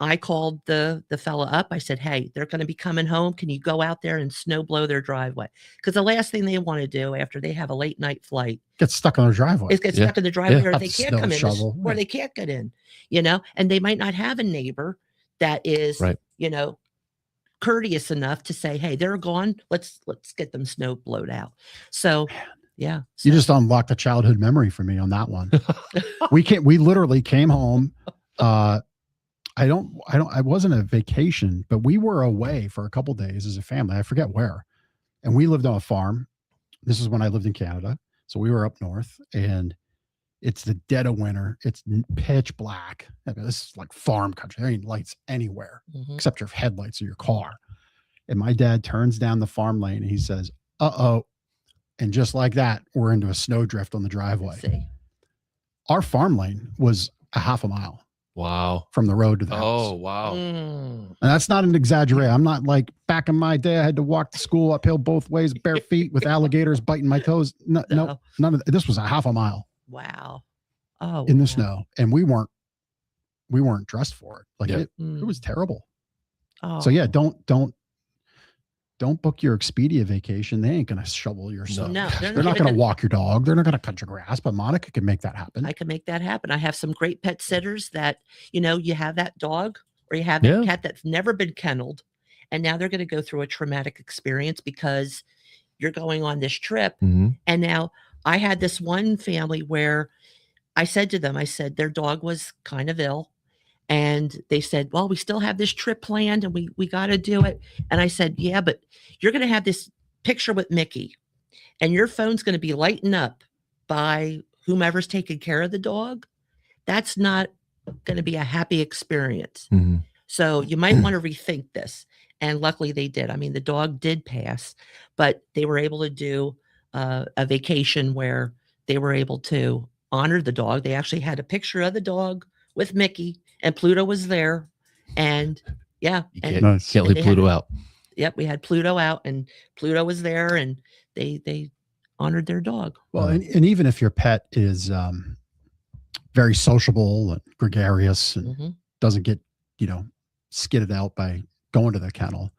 Speaker 4: I called the fella up. I said, hey, they're going to be coming home. Can you go out there and snow blow their driveway? Because the last thing they want to do after they have a late night flight
Speaker 1: get stuck on their driveway.
Speaker 4: Is get stuck in the driveway, or they can't come in, or they can't get in, and they might not have a neighbor that is, courteous enough to say, hey, they're gone. Let's get them snow blowed out. So, yeah. So.
Speaker 1: You just unlocked a childhood memory for me on that one. We literally came home. I wasn't a vacation, but we were away for a couple days as a family. I forget where. And we lived on a farm. This is when I lived in Canada. So we were up north, and it's the dead of winter. It's pitch black. I mean, this is like farm country. There ain't lights anywhere except your headlights of your car. And my dad turns down the farm lane and he says, uh-oh. And just like that, we're into a snowdrift on the driveway. Our farm lane was a half a mile.
Speaker 3: Wow.
Speaker 1: From the road to the house.
Speaker 3: Oh, wow.
Speaker 1: And that's not an exaggeration. I'm not like, back in my day, I had to walk to school uphill both ways, bare feet with alligators biting my toes. No, none of this was a half a mile.
Speaker 4: Wow. Oh,
Speaker 1: in the snow. And we weren't dressed for it. Like it was terrible.
Speaker 4: Oh.
Speaker 1: So yeah, don't book your Expedia vacation. They ain't going to shovel your snow.
Speaker 4: No,
Speaker 1: they're not going to walk your dog. They're not going to cut your grass, but Monica can make that happen.
Speaker 4: I can make that happen. I have some great pet sitters that, you have that dog or you have that cat that's never been kenneled. And now they're going to go through a traumatic experience because you're going on this trip. And now I had this one family where I said to them, their dog was kind of ill. And they said, well, we still have this trip planned and we got to do it. And I said, yeah, but you're going to have this picture with Mickey and your phone's going to be lighting up by whomever's taking care of the dog. That's not going to be a happy experience. So you might want to rethink this. And luckily they did. I mean, the dog did pass, but they were able to do a vacation where they were able to honor the dog. They actually had a picture of the dog with Mickey, and Pluto was there. And yeah.
Speaker 3: Can't leave Pluto out.
Speaker 4: Yep. We had Pluto out and Pluto was there and they honored their dog.
Speaker 1: Well, and even if your pet is very sociable and gregarious and doesn't get, skidded out by going to the kennel,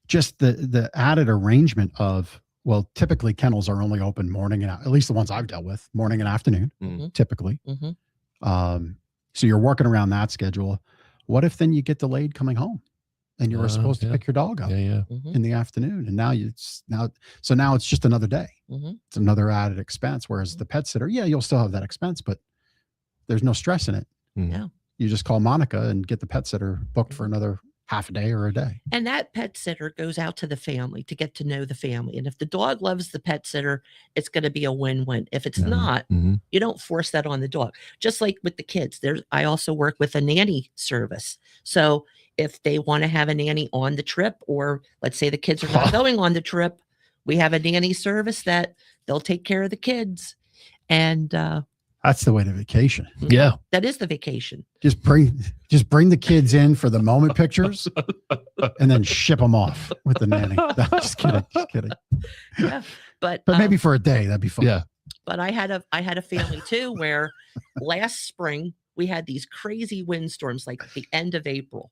Speaker 1: just the added arrangement of, well, typically kennels are only open morning and at least the ones I've dealt with, morning and afternoon, typically. So you're working around that schedule. What if then you get delayed coming home and you were supposed to pick your dog up in the afternoon? And now now it's just another day. It's another added expense. Whereas the pet sitter, you'll still have that expense, but there's no stress in it. You just call Monica and get the pet sitter booked for another half a day or a day.
Speaker 4: And that pet sitter goes out to the family to get to know the family. And if the dog loves the pet sitter, it's going to be a win-win. If it's not, you don't force that on the dog. Just like with the kids, I also work with a nanny service. So if they want to have a nanny on the trip, or let's say the kids are not going on the trip, we have a nanny service that they'll take care of the kids. And
Speaker 1: that's the way to vacation.
Speaker 3: Yeah.
Speaker 4: That is the vacation.
Speaker 1: Just bring the kids in for the moment pictures and then ship them off with the nanny. No, just kidding.
Speaker 4: Yeah, but
Speaker 1: maybe for a day, that'd be fun.
Speaker 3: Yeah.
Speaker 4: But I had a family too, where last spring we had these crazy windstorms, like at the end of April,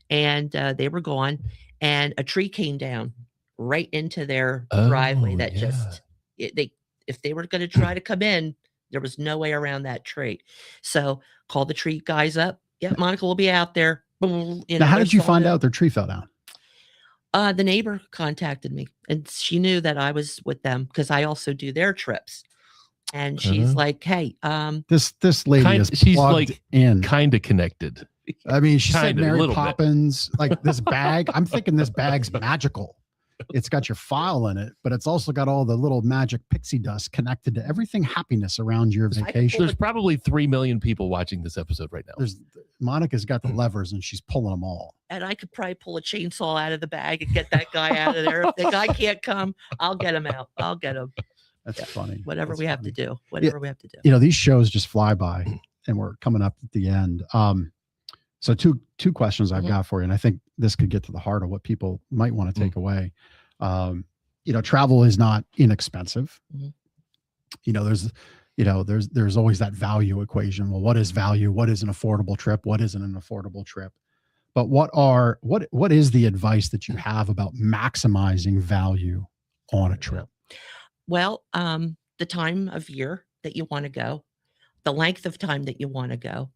Speaker 4: and they were gone and a tree came down right into their driveway that if they were going to try to come in, there was no way around that tree. So call the tree guys up. Yeah, Monica will be out there.
Speaker 1: Now, how did you find out their tree fell down?
Speaker 4: The neighbor contacted me and she knew that I was with them because I also do their trips. And she's like, hey,
Speaker 1: this lady she's like
Speaker 3: kind of connected.
Speaker 1: I mean, she said Mary Poppins, like this bag. I'm thinking this bag's magical. It's got your file in it, but it's also got all the little magic pixie dust connected to everything happiness around your vacation.
Speaker 3: There's probably 3 million people watching this episode right now.
Speaker 1: Monica's got the levers and she's pulling them all.
Speaker 4: And I could probably pull a chainsaw out of the bag and get that guy out of there. If the guy can't come, I'll get him out. I'll get him.
Speaker 1: That's funny.
Speaker 4: Whatever
Speaker 1: That's
Speaker 4: we have
Speaker 1: funny.
Speaker 4: to do. Whatever we have to do.
Speaker 1: You know, these shows just fly by, and we're coming up at the end. So two questions I've got for you, and I think this could get to the heart of what people might want to take away. You know, travel is not inexpensive. You know, there's always that value equation. Well, what is value? What is an affordable trip? What isn't an affordable trip? But what is the advice that you have about maximizing value on a trip?
Speaker 4: Well, the time of year that you want to go, the length of time that you want to go.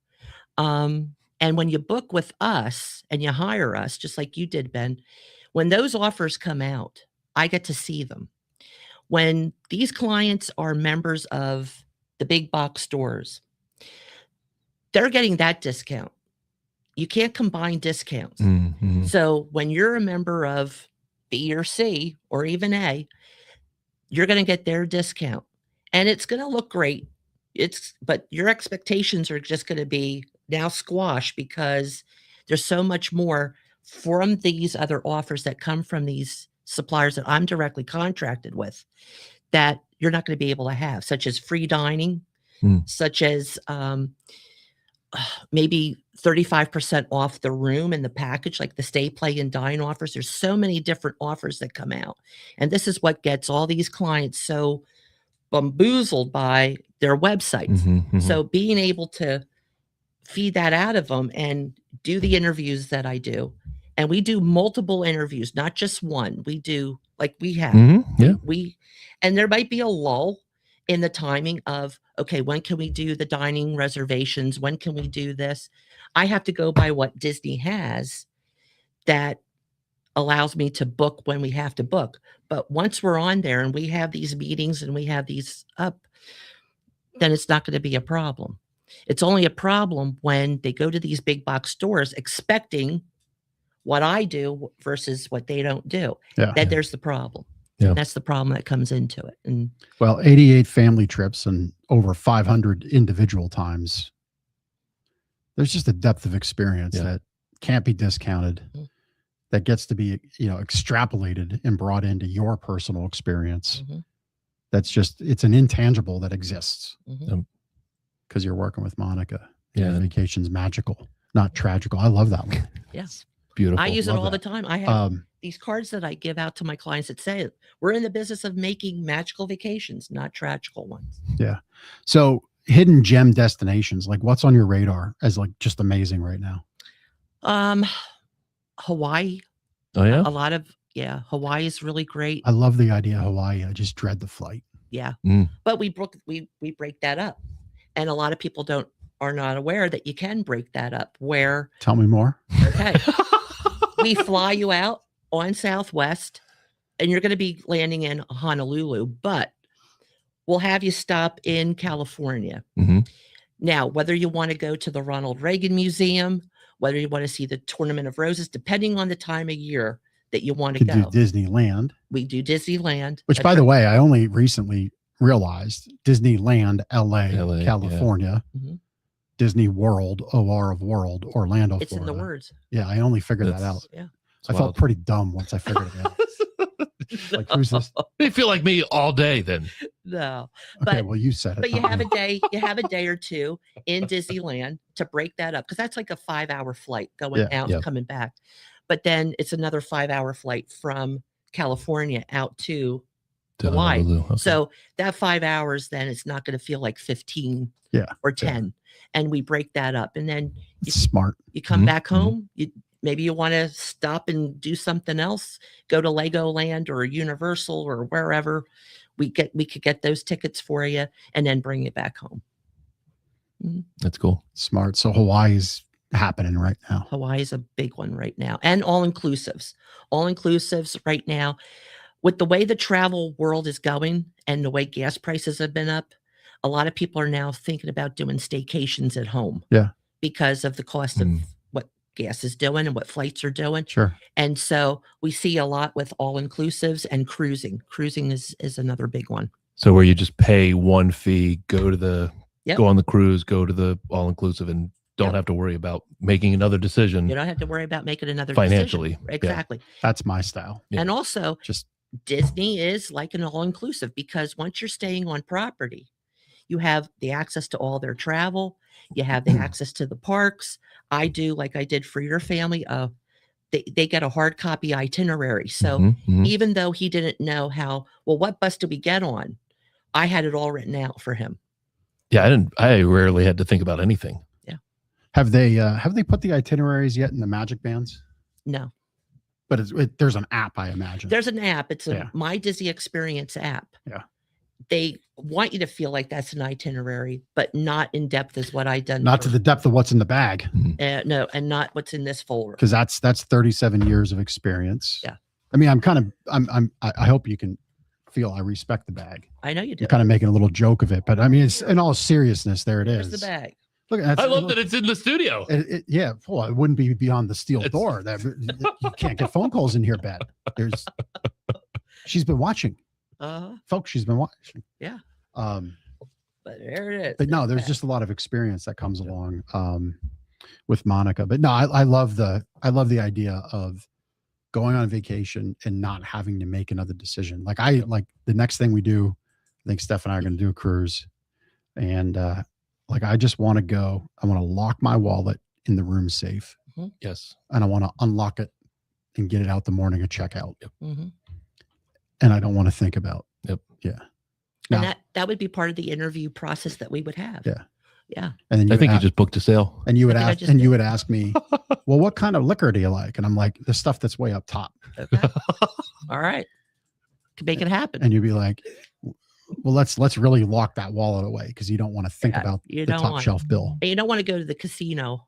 Speaker 4: And when you book with us and you hire us, just like you did, Ben, when those offers come out, I get to see them. When these clients are members of the big box stores, they're getting that discount. You can't combine discounts. So when you're a member of B or C or even A, you're going to get their discount, and it's going to look great. But your expectations are just going to be now squashed because there's so much more from these other offers that come from these suppliers that I'm directly contracted with that you're not going to be able to have, such as free dining, such as maybe 35% off the room in the package, like the stay, play, and dine offers. There's so many different offers that come out. And this is what gets all these clients so bamboozled by their websites. So being able to feed that out of them and do the interviews that I do. And we do multiple interviews, not just one. We do like we have. And there might be a lull in the timing of, okay, when can we do the dining reservations? When can we do this? I have to go by what Disney has that allows me to book when we have to book. But once we're on there and we have these meetings and we have these up, then it's not going to be a problem. It's only a problem when they go to these big box stores expecting what I do versus what they don't do. Then there's the problem. That's the problem that comes into it. And
Speaker 1: well, 88 family trips and over 500 individual times. There's just a depth of experience that can't be discounted. That gets to be, you know, extrapolated and brought into your personal experience. That's just, it's an intangible that exists because you're working with Monica. Vacation's magical, not tragical. I love that one.
Speaker 4: Yes.
Speaker 3: Beautiful.
Speaker 4: I use it all the time. I have these cards that I give out to my clients that say, we're in the business of making magical vacations, not tragical ones.
Speaker 1: Yeah. So hidden gem destinations, like what's on your radar as like just amazing right now?
Speaker 4: Hawaii.
Speaker 3: Oh yeah.
Speaker 4: A lot of, Hawaii is really great.
Speaker 1: I love the idea of Hawaii. I just dread the flight.
Speaker 4: Yeah. But we break that up. And a lot of people are not aware that you can break that up where.
Speaker 1: Tell me more.
Speaker 4: Okay. We fly you out on Southwest and you're going to be landing in Honolulu, but we'll have you stop in California. Now, whether you want to go to the Ronald Reagan Museum, whether you want to see the Tournament of Roses, depending on the time of year that you want to go.
Speaker 1: Do Disneyland.
Speaker 4: We do Disneyland.
Speaker 1: Which, by the way, I only recently realized Disneyland, LA California. Disney World, OR of World, Orlando,
Speaker 4: it's
Speaker 1: Florida.
Speaker 4: in the words.
Speaker 1: Yeah, I only figured that out.
Speaker 4: Yeah.
Speaker 1: I felt pretty dumb once I figured it out. Like, who's this?
Speaker 3: They feel like me all day then.
Speaker 4: No.
Speaker 1: Okay, well, you said it.
Speaker 4: But you have a day or two in Disneyland to break that up because that's like a 5-hour flight going out and coming back. But then it's another 5-hour flight from California out to Hawaii. Okay. So that 5 hours, then it's not going to feel like 15 or 10. And we break that up. And then
Speaker 1: smart.
Speaker 4: You come back home. Maybe you want to stop and do something else, go to Legoland or Universal or wherever. We could get those tickets for you and then bring it back home.
Speaker 3: That's cool.
Speaker 1: Smart. So Hawaii's happening right now.
Speaker 4: Hawaii is a big one right now. And all-inclusives right now. With the way the travel world is going and the way gas prices have been up, a lot of people are now thinking about doing staycations at home.
Speaker 1: Yeah.
Speaker 4: Because of the cost of what gas is doing and what flights are doing.
Speaker 1: Sure.
Speaker 4: And so we see a lot with all-inclusives and cruising. Cruising is another big one.
Speaker 3: So where you just pay one fee, go on the cruise, go to the all-inclusive and don't have to worry about making another decision.
Speaker 4: You don't have to worry about making another
Speaker 3: financially.
Speaker 4: decision. Exactly.
Speaker 1: That's my style.
Speaker 4: And also
Speaker 1: just
Speaker 4: Disney is like an all-inclusive, because once you're staying on property, you have the access to all their travel. You have the access to the parks. I do, like I did for your family. They get a hard copy itinerary. So even though he didn't know what bus do we get on, I had it all written out for him.
Speaker 3: Yeah, I rarely had to think about anything.
Speaker 4: Yeah.
Speaker 1: Have they put the itineraries yet in the Magic Bands?
Speaker 4: No.
Speaker 1: But there's an app, I imagine.
Speaker 4: There's an app. It's a My Disney Experience app.
Speaker 1: Yeah.
Speaker 4: They want you to feel like that's an itinerary, but not in depth as what I done.
Speaker 1: Not to the depth of what's in the bag.
Speaker 4: No, and not what's in this folder.
Speaker 1: Because that's 37 years of experience.
Speaker 4: Yeah.
Speaker 1: I mean, I hope you can feel I respect the bag.
Speaker 4: I know you do.
Speaker 1: You're kind of making a little joke of it, but I mean, it's in all seriousness. There it is.
Speaker 4: There's the bag.
Speaker 1: Look,
Speaker 3: I love that it's in the studio.
Speaker 1: Yeah, well, it wouldn't be beyond the steel door. That you can't get phone calls in here, Bet. She's been watching. Folks, she's been watching.
Speaker 4: Yeah.
Speaker 1: But
Speaker 4: there it is.
Speaker 1: But no, there's just a lot of experience that comes along with Monica. But no, I love the idea of going on vacation and not having to make another decision. Like the next thing we do, I think Steph and I are going to do a cruise, and I just want to go. I want to lock my wallet in the room safe.
Speaker 3: Yes.
Speaker 1: And I want to unlock it and get it out the morning of checkout.
Speaker 4: Mm-hmm.
Speaker 1: And I don't want to think about.
Speaker 3: Yep.
Speaker 1: Yeah.
Speaker 4: And that would be part of the interview process that we would have.
Speaker 1: Yeah.
Speaker 4: Yeah.
Speaker 1: And then
Speaker 3: I think you just booked a sale.
Speaker 1: And you would ask me, well, what kind of liquor do you like? And I'm like, the stuff that's way up top.
Speaker 4: Okay. All right. Can make it happen.
Speaker 1: And you'd be like, well, let's really lock that wallet away, because you don't want to think about the top shelf bill.
Speaker 4: And you don't want to go to the casino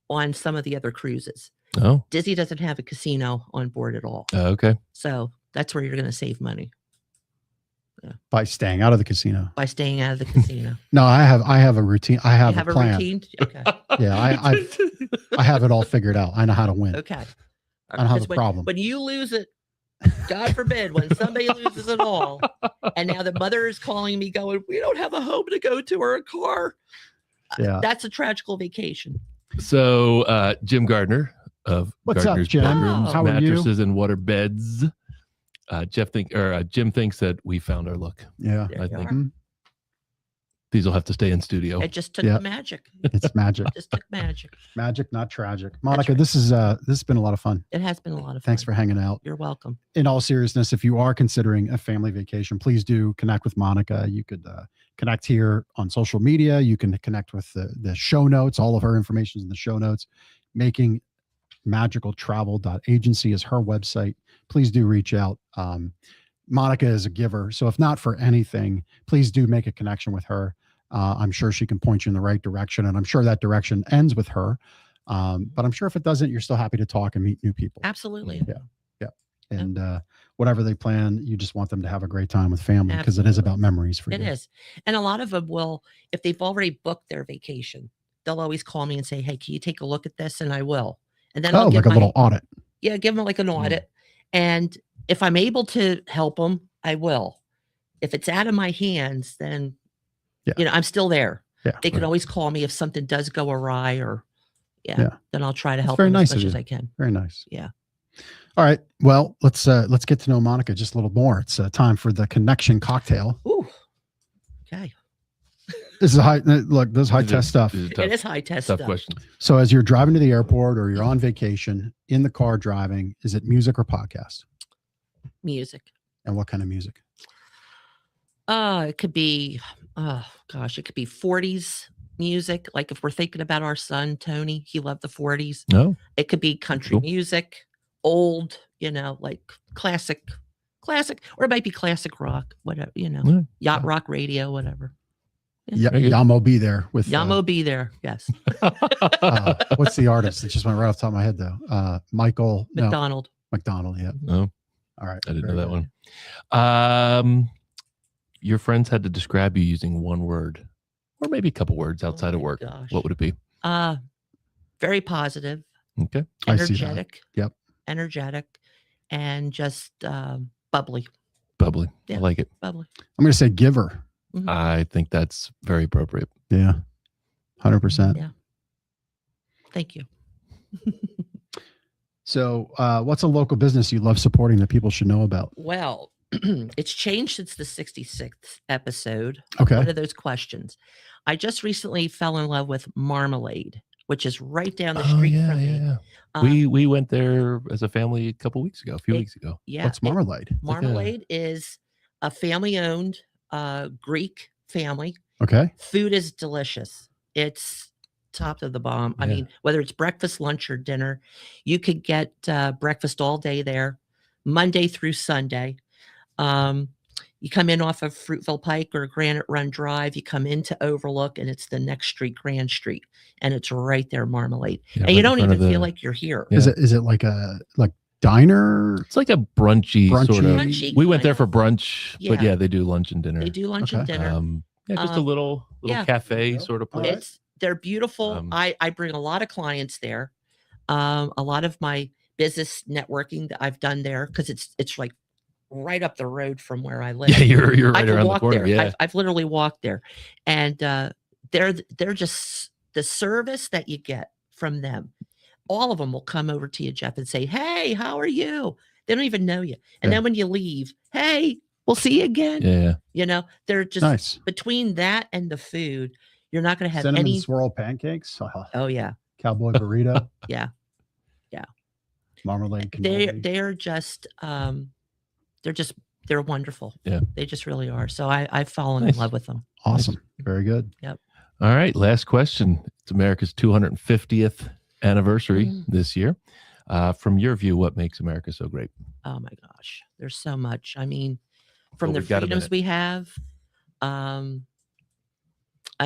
Speaker 4: on some of the other cruises.
Speaker 3: Oh.
Speaker 4: Disney doesn't have a casino on board at all.
Speaker 3: Okay.
Speaker 4: So that's where you're going to save money. Yeah.
Speaker 1: By staying out of the casino.
Speaker 4: By staying out of the casino.
Speaker 1: No, I have a routine. I have a plan.
Speaker 4: Routine? Okay.
Speaker 1: Yeah, I have it all figured out. I know how to win.
Speaker 4: Okay.
Speaker 1: I don't have a problem.
Speaker 4: When you lose it, God forbid, when somebody loses it all, and now the mother is calling me going, we don't have a home to go to or a car.
Speaker 1: Yeah.
Speaker 4: That's a tragical vacation.
Speaker 3: So Jim Gardner of
Speaker 1: What's
Speaker 3: Gardner's
Speaker 1: up, Jim?
Speaker 3: Bedrooms,
Speaker 1: How are you?
Speaker 3: Mattresses and Water Beds. Jim thinks that we found our look.
Speaker 1: Yeah.
Speaker 4: There
Speaker 3: I
Speaker 4: you
Speaker 3: think
Speaker 4: are.
Speaker 3: these will have to stay in studio.
Speaker 4: It just took the magic.
Speaker 1: It's magic.
Speaker 4: Just took magic.
Speaker 1: Magic, not tragic. Monica,
Speaker 4: right.
Speaker 1: this has been a lot of fun.
Speaker 4: It has been a lot of fun.
Speaker 1: Thanks for hanging out.
Speaker 4: You're welcome.
Speaker 1: In all seriousness, if you are considering a family vacation, please do connect with Monica. You could connect here on social media. You can connect with the show notes. All of her information is in the show notes. makingmagicaltravel.agency is her website. Please do reach out. Monica is a giver. So if not for anything, please do make a connection with her. I'm sure she can point you in the right direction, and I'm sure that direction ends with her. But I'm sure if it doesn't, you're still happy to talk and meet new people.
Speaker 4: Absolutely.
Speaker 1: Yeah. Yeah. And whatever they plan, you just want them to have a great time with family, because it is about memories for you.
Speaker 4: It is. And a lot of them will, if they've already booked their vacation, they'll always call me and say, hey, can you take a look at this? And I will. And then I'll give
Speaker 1: like a little audit.
Speaker 4: Yeah, give them like an audit. And if I'm able to help them, I will. If it's out of my hands, then, I'm still there.
Speaker 1: Yeah,
Speaker 4: they can always call me if something does go awry, or then I'll try to help them as much as I can.
Speaker 1: Very nice.
Speaker 4: Yeah.
Speaker 1: All right. Well, let's get to know Monica just a little more. It's time for the connection cocktail.
Speaker 4: Ooh. Okay.
Speaker 1: This is this is high test stuff.
Speaker 4: It is high test
Speaker 3: tough
Speaker 4: stuff.
Speaker 3: question.
Speaker 1: So as you're driving to the airport or you're on vacation in the car driving, is it music or podcast?
Speaker 4: Music.
Speaker 1: And what kind of music?
Speaker 4: It could be, it could be 40s music. Like if we're thinking about our son, Tony, he loved the 40s.
Speaker 3: No.
Speaker 4: It could be country music, old, like classic, or it might be classic rock, whatever, yacht rock radio, whatever.
Speaker 1: Yeah, Yamo Be There with
Speaker 4: Yamo Be There. Yes.
Speaker 1: What's the artist? It just went right off the top of my head though. Michael
Speaker 4: McDonald.
Speaker 1: McDonald. Yeah.
Speaker 3: No.
Speaker 1: All right.
Speaker 3: I didn't know that one. Your friends had to describe you using one word, or maybe a couple words outside of work.
Speaker 4: Gosh.
Speaker 3: What would it be?
Speaker 4: Very positive.
Speaker 3: Okay.
Speaker 4: Energetic.
Speaker 1: Yep.
Speaker 4: Energetic, and just bubbly.
Speaker 3: Bubbly.
Speaker 4: Yeah.
Speaker 3: I like it.
Speaker 4: Bubbly.
Speaker 1: I'm going to say giver.
Speaker 4: Mm-hmm.
Speaker 3: I think that's very appropriate.
Speaker 1: Yeah. 100%.
Speaker 4: Yeah. Thank you.
Speaker 1: So, what's a local business you love supporting that people should know about?
Speaker 4: Well, it's changed since the 66th episode.
Speaker 1: Okay.
Speaker 4: One of those questions. I just recently fell in love with Marmalade, which is right down the street from me.
Speaker 3: Yeah. We went there as a family a few weeks ago.
Speaker 4: Yeah.
Speaker 1: What's Marmalade?
Speaker 4: Marmalade is a family-owned Greek family.
Speaker 1: Okay.
Speaker 4: Food is delicious. It's top of the bomb. I mean, whether it's breakfast, lunch, or dinner, you could get breakfast all day there, Monday through Sunday. You come in off of Fruitville Pike or Granite Run Drive, you come into Overlook, and it's the next street, Grand Street, and it's right there, Marmalade. And you don't even feel like you're here.
Speaker 1: Is it like a diner?
Speaker 3: It's like a brunchy sort of.
Speaker 4: Brunchy,
Speaker 3: we went there for brunch, but
Speaker 4: Yeah.
Speaker 3: they do lunch and dinner.
Speaker 4: They do lunch and dinner.
Speaker 3: Just a little cafe sort of place.
Speaker 4: They're beautiful. I bring a lot of clients there. A lot of my business networking that I've done there, because it's like right up the road from where I live.
Speaker 3: Yeah, you're right around the corner.
Speaker 4: There.
Speaker 3: Yeah,
Speaker 4: I've literally walked there, and they're just the service that you get from them. All of them will come over to you, Jeff, and say, "Hey, how are you?" They don't even know you, and then when you leave, "Hey, we'll see you again."
Speaker 3: Yeah,
Speaker 4: you know, they're just
Speaker 1: nice.
Speaker 4: Between that and the food, you're not going to have
Speaker 1: cinnamon
Speaker 4: any
Speaker 1: swirl pancakes.
Speaker 4: Oh yeah,
Speaker 1: cowboy burrito.
Speaker 4: yeah.
Speaker 1: Marmalade.
Speaker 4: They're just they're wonderful.
Speaker 3: Yeah,
Speaker 4: they just really are. So I've fallen in love with them.
Speaker 1: Awesome. Very good.
Speaker 4: Yep.
Speaker 3: All right, last question. It's America's 250th anniversary this year. From your view, what makes America so great?
Speaker 4: Oh my gosh, there's so much. I mean, from the freedoms we have. I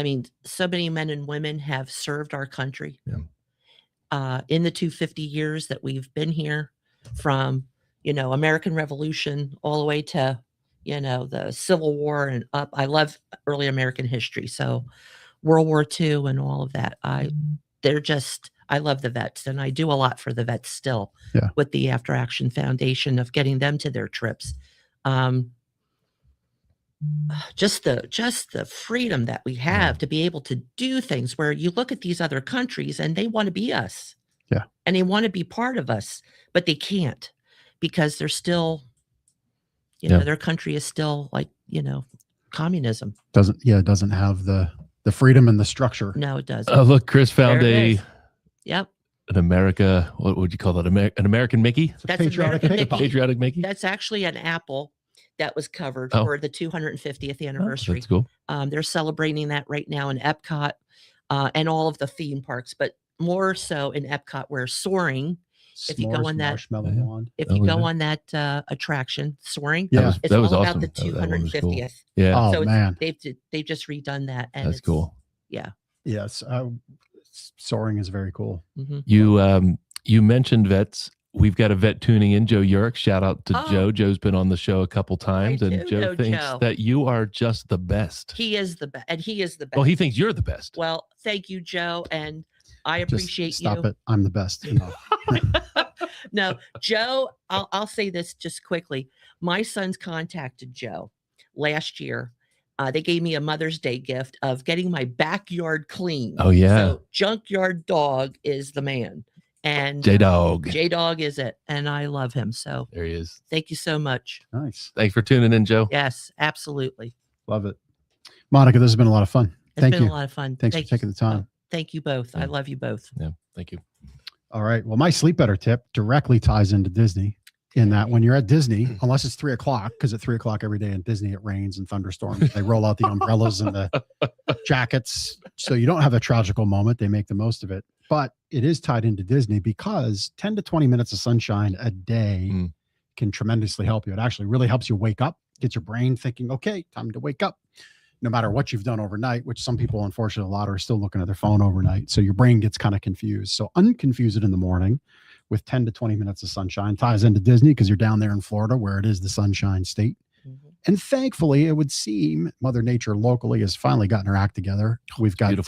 Speaker 4: mean, so many men and women have served our country.
Speaker 3: Yeah.
Speaker 4: In the 250 years that we've been here, from American Revolution all the way to the Civil War and up. I love early American history, so World War II and all of that. I love the vets, and I do a lot for the vets still with the After Action Foundation of getting them to their trips. Just the freedom that we have to be able to do things, where you look at these other countries and they want to be us.
Speaker 1: Yeah.
Speaker 4: And they want to be part of us, but they can't, because they're still, their country is still like, communism.
Speaker 1: Doesn't have the freedom and the structure.
Speaker 4: No, it doesn't.
Speaker 3: Oh, look, Chris found an
Speaker 4: America.
Speaker 3: What would you call that? An American Mickey?
Speaker 4: That's
Speaker 1: patriotic
Speaker 4: American
Speaker 1: Mickey.
Speaker 3: Patriotic Mickey?
Speaker 4: That's actually an apple that was covered for the 250th anniversary.
Speaker 3: That's cool.
Speaker 4: They're celebrating that right now in Epcot and all of the theme parks, but more so in Epcot, where Soaring, if you go on that attraction, Soaring, it's
Speaker 3: that was
Speaker 4: all
Speaker 3: awesome.
Speaker 4: about the 250th.
Speaker 3: Cool. Yeah.
Speaker 1: Oh man,
Speaker 4: they've just redone that, and
Speaker 3: that's cool.
Speaker 4: Yeah.
Speaker 1: Yes. Soaring is very cool.
Speaker 4: Mm-hmm.
Speaker 3: You mentioned vets. We've got a vet tuning in, Joe Yurick. Shout out to Joe. Joe's been on the show a couple times, and Joe thinks that you are just the best.
Speaker 4: He is the best, and he is the best.
Speaker 3: Well, he thinks you're the best.
Speaker 4: Well, thank you, Joe, and I appreciate
Speaker 1: just stop
Speaker 4: you.
Speaker 1: it. I'm the best.
Speaker 4: No, Joe, I'll say this just quickly. My sons contacted Joe last year. They gave me a Mother's Day gift of getting my backyard clean.
Speaker 3: Oh, yeah.
Speaker 4: So Junkyard Dog is the man. And
Speaker 3: J-Dog
Speaker 4: is it. And I love him. So
Speaker 3: there he is.
Speaker 4: Thank you so much.
Speaker 1: Nice.
Speaker 3: Thanks for tuning in, Joe.
Speaker 4: Yes, absolutely.
Speaker 1: Love it. Monica, this has been a lot of fun.
Speaker 4: It's been a lot of fun.
Speaker 1: Thanks for taking the time.
Speaker 4: Thank you both. I love you both.
Speaker 3: Yeah. Thank you.
Speaker 1: All right. Well, my sleep better tip directly ties into Disney, in that when you're at Disney, unless it's 3:00, because at 3:00 every day in Disney, it rains and thunderstorms. They roll out the umbrellas and the jackets. So you don't have a tragical moment. They make the most of it. But it is tied into Disney, because 10 to 20 minutes of sunshine a day can tremendously help you. It actually really helps you wake up, get your brain thinking, okay, time to wake up, no matter what you've done overnight, which some people, unfortunately, a lot are still looking at their phone overnight. So your brain gets kind of confused. So unconfuse it in the morning with 10 to 20 minutes of sunshine. Ties into Disney because you're down there in Florida, where it is the sunshine state. Mm-hmm. And thankfully, it would seem Mother Nature locally has finally gotten her act together. We've got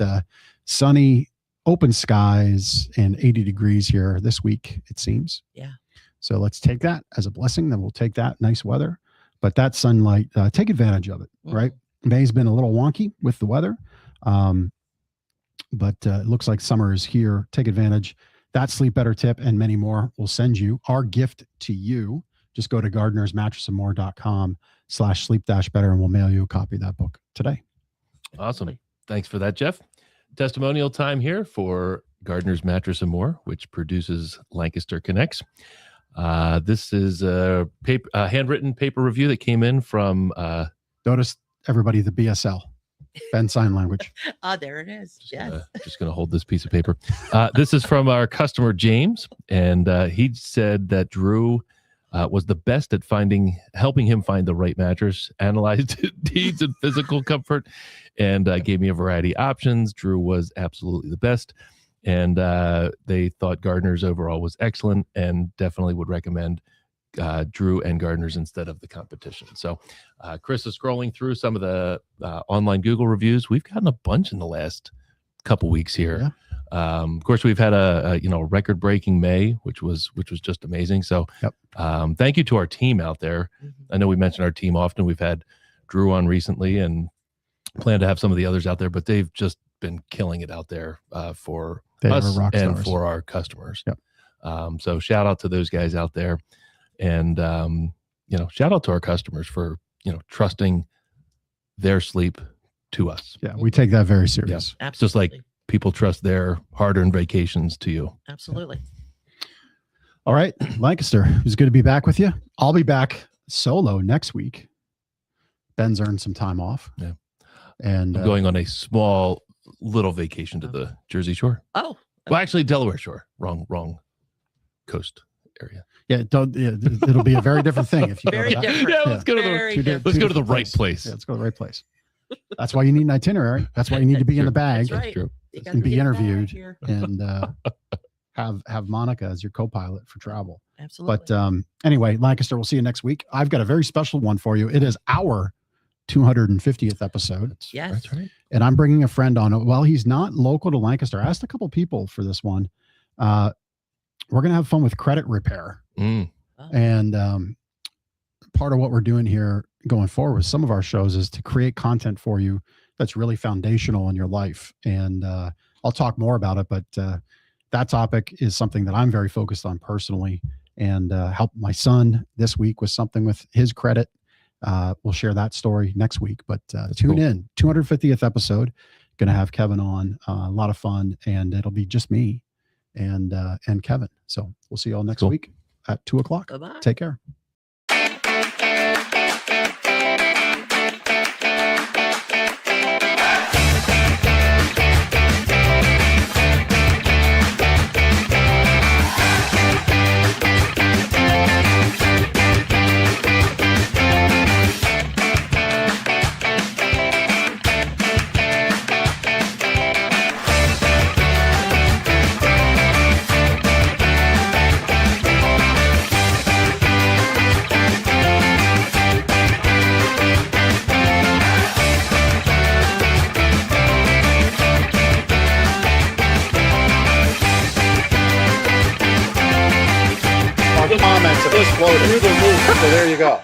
Speaker 1: sunny, open skies and 80 degrees here this week, it seems.
Speaker 4: Yeah.
Speaker 1: So let's take that as a blessing. Then we'll take that nice weather. But that sunlight, take advantage of it, right? May's been a little wonky with the weather, but it looks like summer is here. Take advantage. that sleep better tip and many more, we'll send you our gift to you. Just go to gardenersmattressandmore.com/sleep-better and we'll mail you a copy of that book today.
Speaker 3: Awesome. Thanks for that, Jeff. Testimonial time here for Gardener's Mattress and More, which produces Lancaster Connects. This is a handwritten paper review that came in from
Speaker 1: notice everybody the BSL, Ben Sign Language.
Speaker 4: Oh, there it is. Yes.
Speaker 3: Just going to hold this piece of paper. This is from our customer James, and he said that Drew was the best at helping him find the right mattress, analyzed needs and physical comfort, and gave me a variety of options. Drew was absolutely the best, and they thought Gardeners overall was excellent, and definitely would recommend Drew and Gardeners instead of the competition. So Chris is scrolling through some of the online Google reviews. We've gotten a bunch in the last couple weeks here.
Speaker 1: Yeah.
Speaker 3: Of course, we've had a record-breaking May, which was just amazing. So, thank you to our team out there. I know we mention our team often. We've had Drew on recently, and plan to have some of the others out there. But they've just been killing it out there for us and for our customers.
Speaker 1: Yep.
Speaker 3: So, shout out to those guys out there, and shout out to our customers for trusting their sleep to us.
Speaker 1: Yeah, we take that very serious.
Speaker 3: Yeah. Absolutely. Just like people trust their hard-earned vacations to you.
Speaker 4: Absolutely.
Speaker 1: All right, Lancaster, it was good to be back with you. I'll be back solo next week. Ben's earned some time off.
Speaker 3: Yeah.
Speaker 1: And
Speaker 3: I'm going on a small little vacation to the Jersey Shore.
Speaker 4: Oh.
Speaker 3: Well, actually, Delaware Shore. Wrong coast area.
Speaker 1: Yeah, it'll be a very different thing if you
Speaker 4: very
Speaker 1: go to
Speaker 4: different.
Speaker 3: Yeah, let's go to the right place.
Speaker 1: Yeah, let's go to the right place. That's why you need an itinerary. That's why you need to be in the bag.
Speaker 4: That's right.
Speaker 3: True.
Speaker 1: And be interviewed and have Monica as your co-pilot for travel.
Speaker 4: Absolutely.
Speaker 1: But anyway, Lancaster, we'll see you next week. I've got a very special one for you. It is our 250th episode.
Speaker 4: Yes.
Speaker 3: That's right.
Speaker 1: And I'm bringing a friend on. Well, he's not local to Lancaster. I asked a couple people for this one. We're going to have fun with credit repair.
Speaker 3: Mm.
Speaker 4: Oh.
Speaker 1: And part of what we're doing here going forward with some of our shows is to create content for you that's really foundational in your life. And I'll talk more about it, but that topic is something that I'm very focused on personally, and help my son this week with something with his credit. We'll share that story next week, but tune in. 250th episode. Going to have Kevin on. A lot of fun, and it'll be just me and Kevin. So we'll see you all next week at 2:00.
Speaker 4: Bye-bye.
Speaker 1: Take care.
Speaker 2: Comments of this floating through the roof. So there you go.